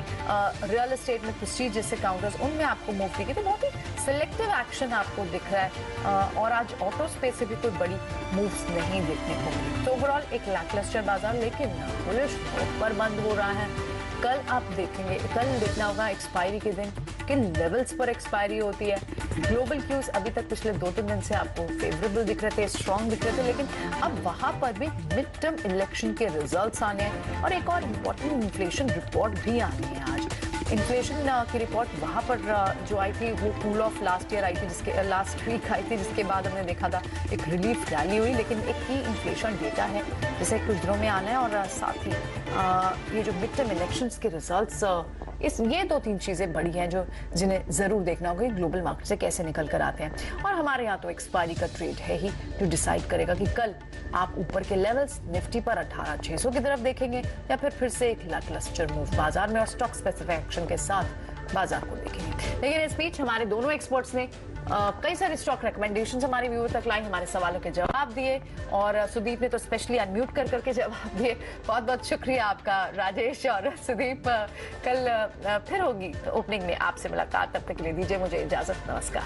रियल एस्टेट में प्रेस्टीज जैसे काउंटर्स, उनमें आपको मूव दिखी। तो बहुत ही सिलेक्टिव एक्शन आपको दिख रहा है और आज ऑटो स्पेस से भी कोई बड़ी मूव्स नहीं देखने को मिली। तो ओवरऑल एक लैकलस्टर बाजार, लेकिन बुलिश ऊपर बंद हो रहा है। कल आप देखेंगे, कल देखना होगा एक्सपायरी के दिन किन लेवल्स पर एक्सपायरी होती है। ग्लोबल क्यूज अभी तक पिछले 2-3 दिन से आपको फेवरेबल दिख रहे थे, स्ट्रॉन्ग दिख रहे थे, लेकिन अब वहां पर भी मिड टर्म इलेक्शन के रिजल्ट्स आने हैं और एक और इम्पोर्टेंट इन्फ्लेशन रिपोर्ट भी आनी है आज। इन्फ्लेशन की रिपोर्ट वहां पर जो आई थी वो cool off last year I थी, जिसके लास्ट वीक आई थी, जिसके बाद हमने देखा था एक रिलीफ रैली हुई, लेकिन एक की इन्फ्लेशन डेटा है जिसे कुछ दिनों में आना है और साथ ही ये जो मिड टर्म इलेक्शंस के रिजल्ट्स, ये 2-3 चीजें बड़ी हैं जो जिन्हें जरूर देखना होगा ग्लोबल मार्केट से कैसे निकल कर आते हैं। और हमारे यहाँ तो एक्सपायरी का ट्रेड है ही जो डिसाइड करेगा कि कल आप ऊपर के लेवल्स निफ्टी पर 18,600 की तरफ देखेंगे या फिर से एक लैकलस्टर मूव बाजार में और स्टॉक स्पेसिफिक एक्शन के साथ बाजार को देखेंगे। लेकिन इस बीच हमारे दोनों एक्सपर्ट्स ने कई सारे स्टॉक रिकमेंडेशंस हमारे व्यूअर तक लाई, हमारे सवालों के जवाब दिए और सुदीप ने तो स्पेशली अनम्यूट कर करके जवाब दिए। बहुत बहुत शुक्रिया आपका राजेश और सुदीप। कल फिर होगी ओपनिंग में आपसे मुलाकात, तब तक के लिए दीजिए मुझे इजाजत। नमस्कार।